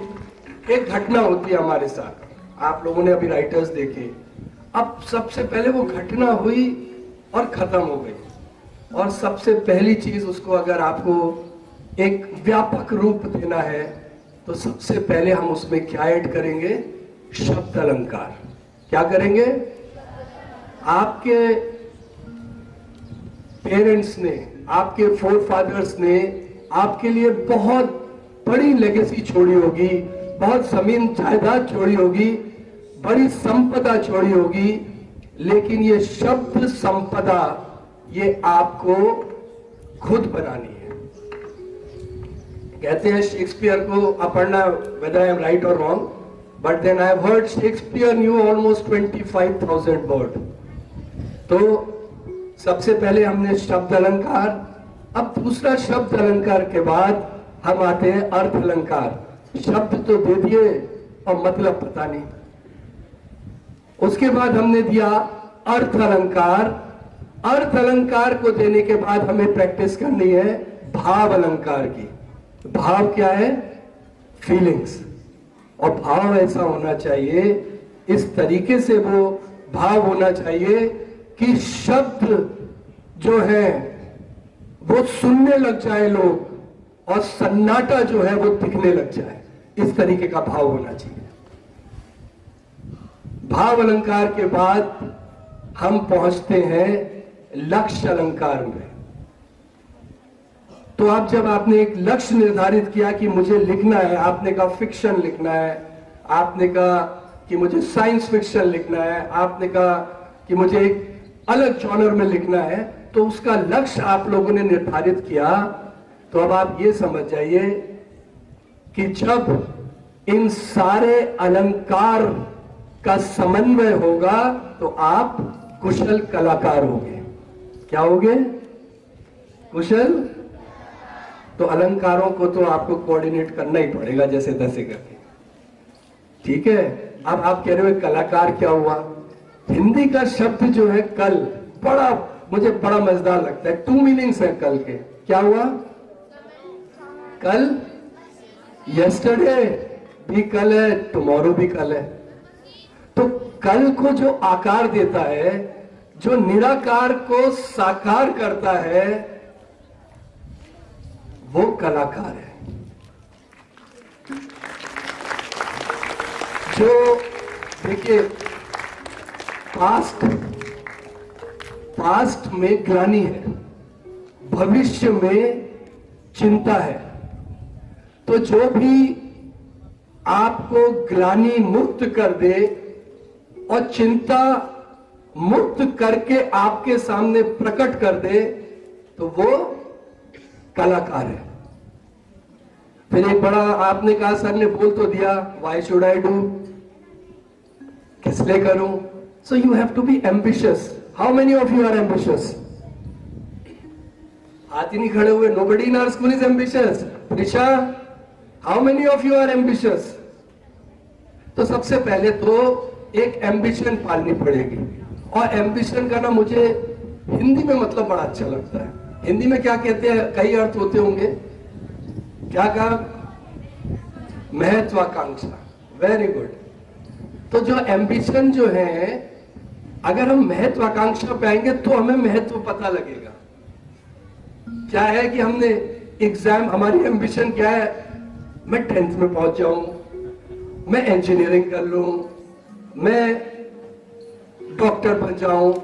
एक घटना होती है हमारे साथ. आप लोगों ने अभी राइटर्स देखे. अब सबसे पहले वो घटना हुई और खत्म हो गई. और सबसे पहली चीज, उसको अगर आपको एक व्यापक रूप देना है, तो सबसे पहले हम उसमें क्या ऐड करेंगे? शब्द अलंकार. क्या करेंगे? आपके पेरेंट्स ने, आपके फोरफादर्स ने आपके लिए बहुत बड़ी लेगेसी छोड़ी होगी, बहुत जमीन जायदाद छोड़ी होगी, बड़ी संपदा छोड़ी होगी, लेकिन ये शब्द संपदा, ये आपको खुद बनानी है. कहते हैं शेक्सपियर को अपढ़ना, whether I am right or wrong, but then I have heard Shakespeare knew almost 25,000 words. तो सबसे पहले हमने शब्द अलंकार. अब दूसरा शब्द अलंकार के बाद हम आते हैं अर्थ अलंकार. शब्द तो दे दिए और मतलब पता नहीं. उसके बाद हमने दिया अर्थ अलंकार. अर्थ अलंकार को देने के बाद हमें प्रैक्टिस करनी है भाव अलंकार की. भाव क्या है? फीलिंग्स. और भाव ऐसा होना चाहिए, इस तरीके से वो भाव होना चाहिए कि शब्द जो है वो सुनने लग जाए लोग, और सन्नाटा जो है वो दिखने लग जाए. इस तरीके का भाव होना चाहिए. भाव अलंकार के बाद हम पहुंचते हैं लक्ष्य अलंकार में. तो आप जब आपने एक लक्ष्य निर्धारित किया कि मुझे लिखना है, आपने कहा फिक्शन लिखना है, आपने कहा कि मुझे साइंस फिक्शन लिखना है, आपने कहा कि मुझे एक अलग जॉनर में लिखना है, तो उसका लक्ष्य आप लोगों ने निर्धारित किया. तो अब आप ये समझ जाइए कि जब इन सारे अलंकार का समन्वय होगा, तो आप कुशल कलाकार होंगे. क्या होंगे? कुशल. तो अलंकारों को तो आपको कोऑर्डिनेट करना ही पड़ेगा जैसे तैसे करके. ठीक है. अब आप कह रहे हो कलाकार क्या हुआ? हिंदी का शब्द जो है कल, बड़ा मुझे बड़ा मजेदार लगता है. 2 मीनिंग्स है कल के. क्या हुआ? कल, यस्टरडे भी कल है, टुमारो भी कल है. तो कल को जो आकार देता है, जो निराकार को साकार करता है, वो कलाकार है. जो देखिए, पास्ट में ग्लानि है, भविष्य में चिंता है. तो जो भी आपको ग्लानि मुक्त कर दे और चिंता मुक्त करके आपके सामने प्रकट कर दे तो वो कलाकार है। फिर एक बड़ा आपने कहा, सर ने बोल तो दिया, व्हाई शुड आई डू, किस लिए करूं? So you have to be ambitious. How many of you are ambitious? हाथ ही नहीं खड़े हुए। Nobody in our school is ambitious. Prisha, how many of you are ambitious? तो सबसे पहले तो एक एम्बिशन पालनी पड़ेगी। और एम्बिशन का ना मुझे हिंदी में मतलब बड़ा अच्छा लगता है। हिंदी में क्या कहते हैं, कई अर्थ होते होंगे। क्या कहा? महत्वाकांक्षा। Very good. तो जो एम्बिशन जो है, अगर हम महत्वाकांक्षा पाएंगे तो हमें महत्व पता लगेगा। क्या है कि हमने एग्जाम, हमारी एम्बिशन क्या है? मैं 10th में पहुंच जाऊं, मैं इंजीनियरिंग कर लूं, मैं डॉक्टर बन जाऊं,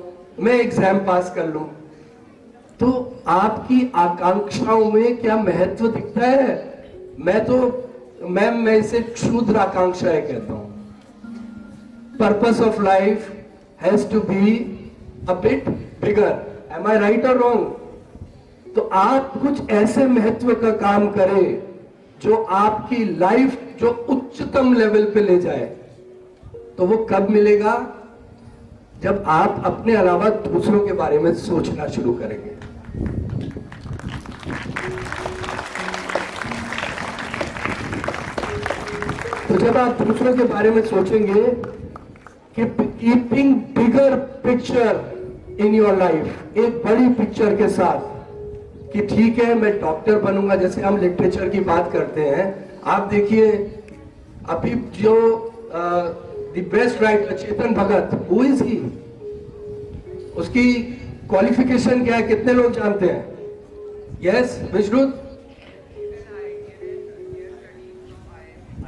मैं एग्जाम पास कर लूं। तो आपकी आकांक्षाओं में क्या महत्व दिखता है? मैं इसे क्षुद्र आकांक्षाएं कहता हूं। Purpose of life has to be a bit bigger. Am I right और रॉन्ग? तो आप कुछ ऐसे महत्व का काम करें जो आपकी लाइफ जो उच्चतम लेवल पे ले जाए। तो वो कब मिलेगा? जब आप अपने अलावा दूसरों के बारे में सोचना शुरू करेंगे। तो जब आप दूसरों के बारे में सोचेंगे कि keeping bigger picture in your life, एक बड़ी पिक्चर के साथ, कि ठीक है मैं डॉक्टर बनूंगा। जैसे हम लिटरेचर की बात करते हैं, आप देखिए अभी जो the best writer Chetan Bhagat, who is he? उसकी क्वालिफिकेशन क्या है, कितने लोग जानते हैं? यस विश्रुत?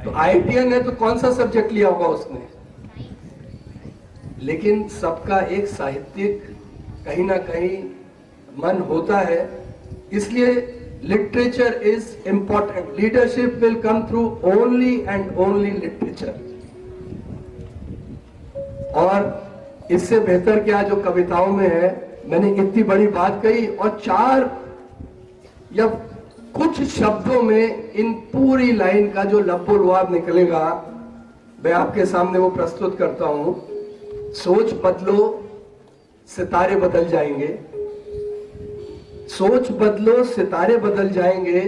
तो आईआईटीएन है, तो कौन सा सब्जेक्ट लिया होगा उसने? लेकिन सबका एक साहित्यिक कहीं ना कहीं मन होता है। इसलिए literature is important. Leadership will come through only and only literature. और इससे बेहतर क्या जो कविताओं में है। मैंने इतनी बड़ी बात कही और 4 या कुछ शब्दों में इन पूरी लाइन का जो लब्बो लुआब निकलेगा, मैं आपके सामने वो प्रस्तुत करता हूं। सोच बदलो, सितारे बदल जाएंगे। सोच बदलो, सितारे बदल जाएंगे।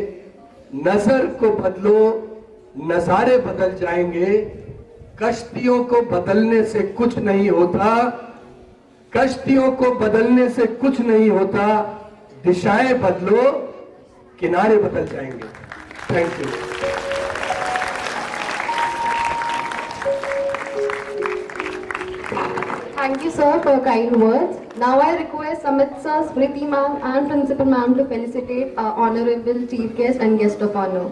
नजर को बदलो, नजारे बदल जाएंगे। कश्तियों को बदलने से कुछ नहीं होता, कश्तियों को बदलने से कुछ नहीं होता। दिशाएं बदलो, किनारे बदल जाएंगे। Thank you. Thank you, sir, for kind words. Now I request Amit sir, Smriti ma'am, and Principal ma'am to felicitate our honorable chief guest and guest of honor.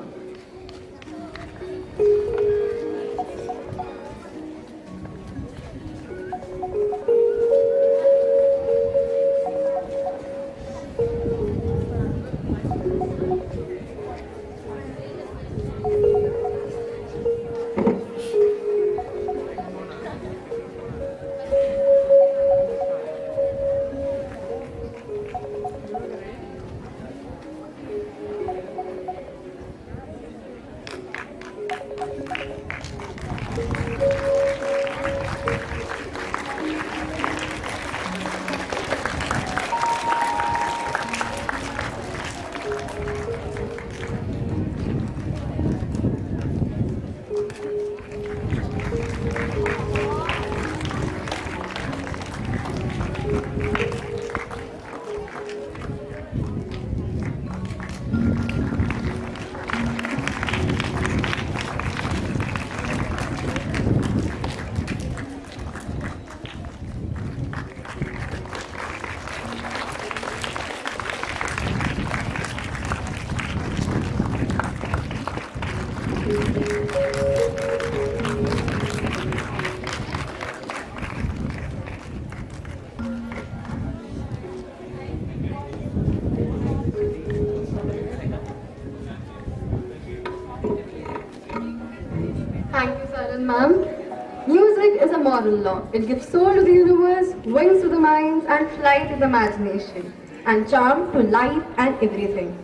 is a moral law. It gives soul to the universe, wings to the minds, and flight to the imagination, and charm to life and everything.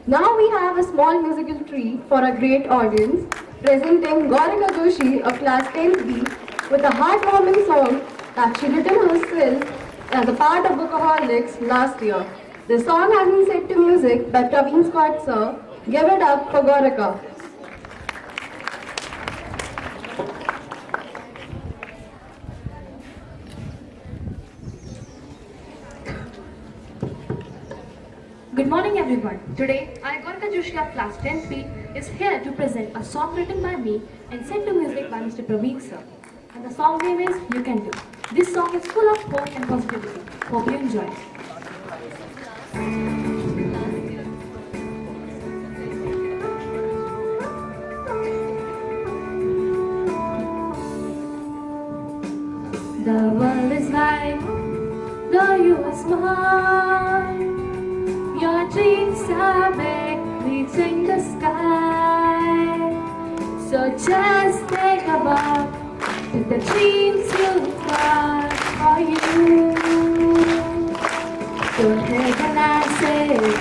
Now we have a small musical treat for a great audience, presenting Gaurika Joshi of class 10B with a heartwarming song that she written herself as a part of Bookaholics last year. The song has been set to music by Praveen Scott sir. Give it up for Gaurika. Good morning everyone. Today, I, Gaurika Joshi of class 10B is here to present a song written by me and set to music by Mr. Praveen sir. And the song name is You Can Do. This song is full of hope and positivity. Hope you enjoy. The world is wide, though you are small. Your dreams are big, reaching the sky. So just think about the dreams you've got for you. Don't hear the nonsense,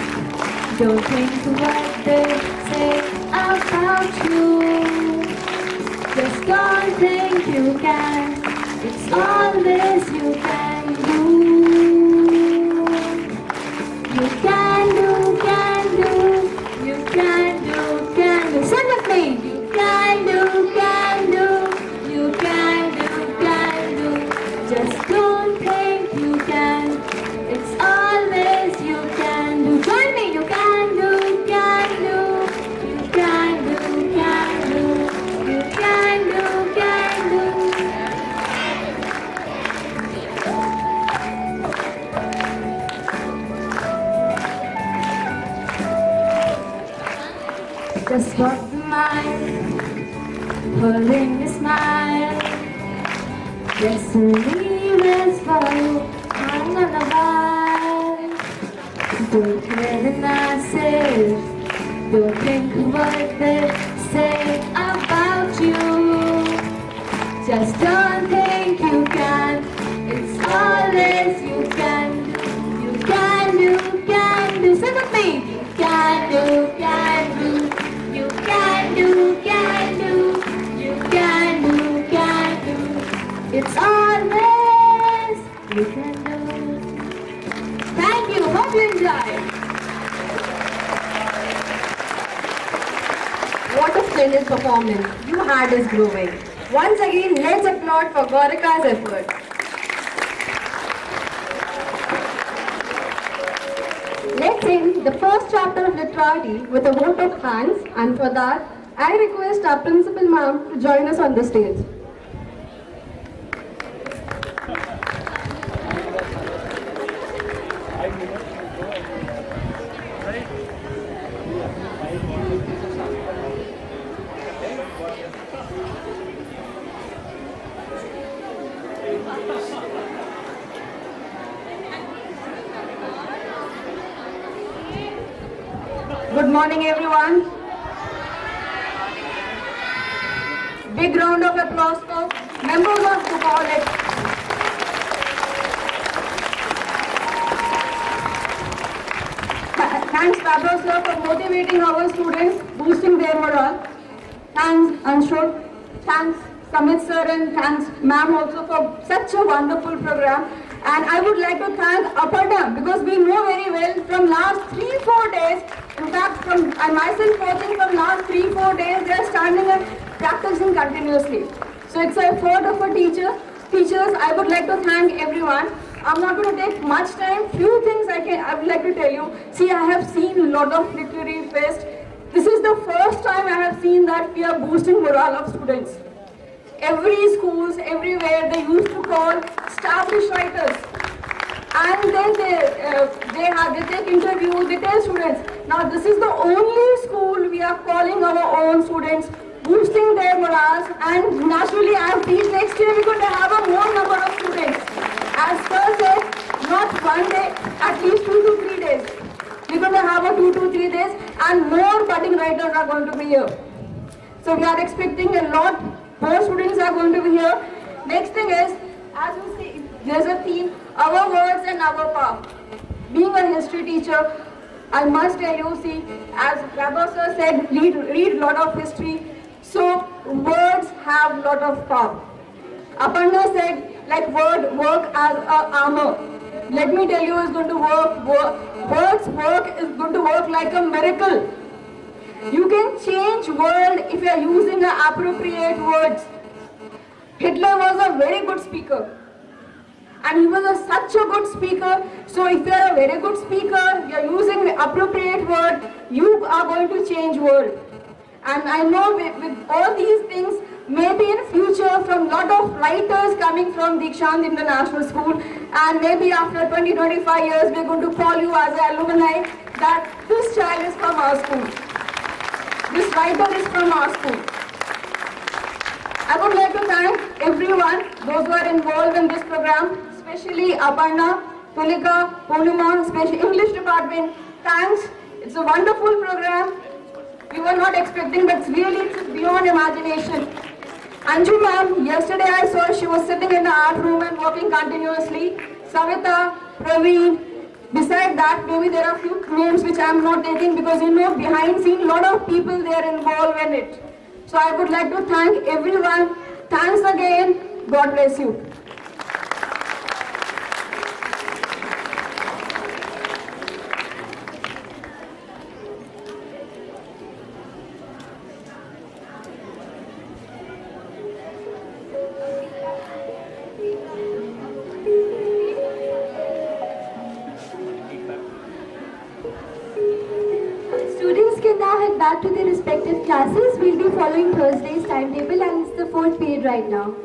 don't think what they say about you. Just don't think you can, it's all this you can do. You can do, can do, you can do, can do. Sing with me. You can do, can do, you can do, can do. Just don't think you can, it's always you can do. Join me. You can do, can do, you can do, can do, you can do, can do. Just walk the mile, holding a smile. Destiny waits for you, hang on a while. Don't hear the nonsense, don't think what they say about you. Just don't think you can, it's always you can do. You can do, can do. Sing with me. You can do, can do. You can do, can do, you can do, can do. It's always you can do. Thank you, hope you enjoy. What a splendid performance. You had us growing. Once again, let's applaud for Gaurika's effort. Let's sing the first chapter of literary with a vote of hands, and for that, I request our principal ma'am to join us on the stage. Good morning, everyone. Big round of applause for members of the college. Thanks, Pablo sir, for motivating our students, boosting their morale. Thanks, Anshul. Thanks, Samit sir, and thanks, ma'am, also for such a wonderful program. And I would like to thank Aparna, because we know very well from last 3-4 days, in fact, I myself watching from last 3-4 days, they are standing and practicing continuously. So it's an effort of a teacher. Teachers, I would like to thank everyone. I'm not going to take much time. Few things I would like to tell you. See, I have seen a lot of literary fest. This is the first time I have seen that we are boosting morale of students. Every schools, everywhere, they used to call established writers. And then they take interviews, they tell students. Now this is the only school we are calling our own students, boosting their morals, and naturally I feel next year we're going to have a more number of students. As Sir said, not one day, at least 2 to 3 days. We're going to have a 2 to 3 days, and more budding writers are going to be here. So we are expecting a lot more students are going to be here. Next thing is, as you see, there's a theme, our words and our power. Being a history teacher, I must tell you, see, as Rabbi sir said, read lot of history. So words have lot of power. Aparna said, like work as a armor. Let me tell you, it's going to words is going to work like a miracle. You can change world if you are using the appropriate words. Hitler was a very good speaker. And he was such a good speaker. So if you are a very good speaker, you are using the appropriate word, you are going to change world. And I know with all these things, maybe in future from lot of writers coming from Dikshant International School, and maybe after 20-25 years, we're going to call you as an alumni that this child is from our school. This writer is from our school. I would like to thank everyone, those who are involved in this program, especially Aparna, Tulika, Purnima, especially English department. Thanks. It's a wonderful program. We were not expecting, but it's beyond imagination. Anju ma'am, yesterday I saw she was sitting in the art room and working continuously. Savita, Praveen. Beside that, maybe there are a few names which I am not taking because behind scene, lot of people they are involved in it. So I would like to thank everyone. Thanks again. God bless you. Students can now head back to their respective classes. We'll be following Thursday's timetable and it's the 4th period right now.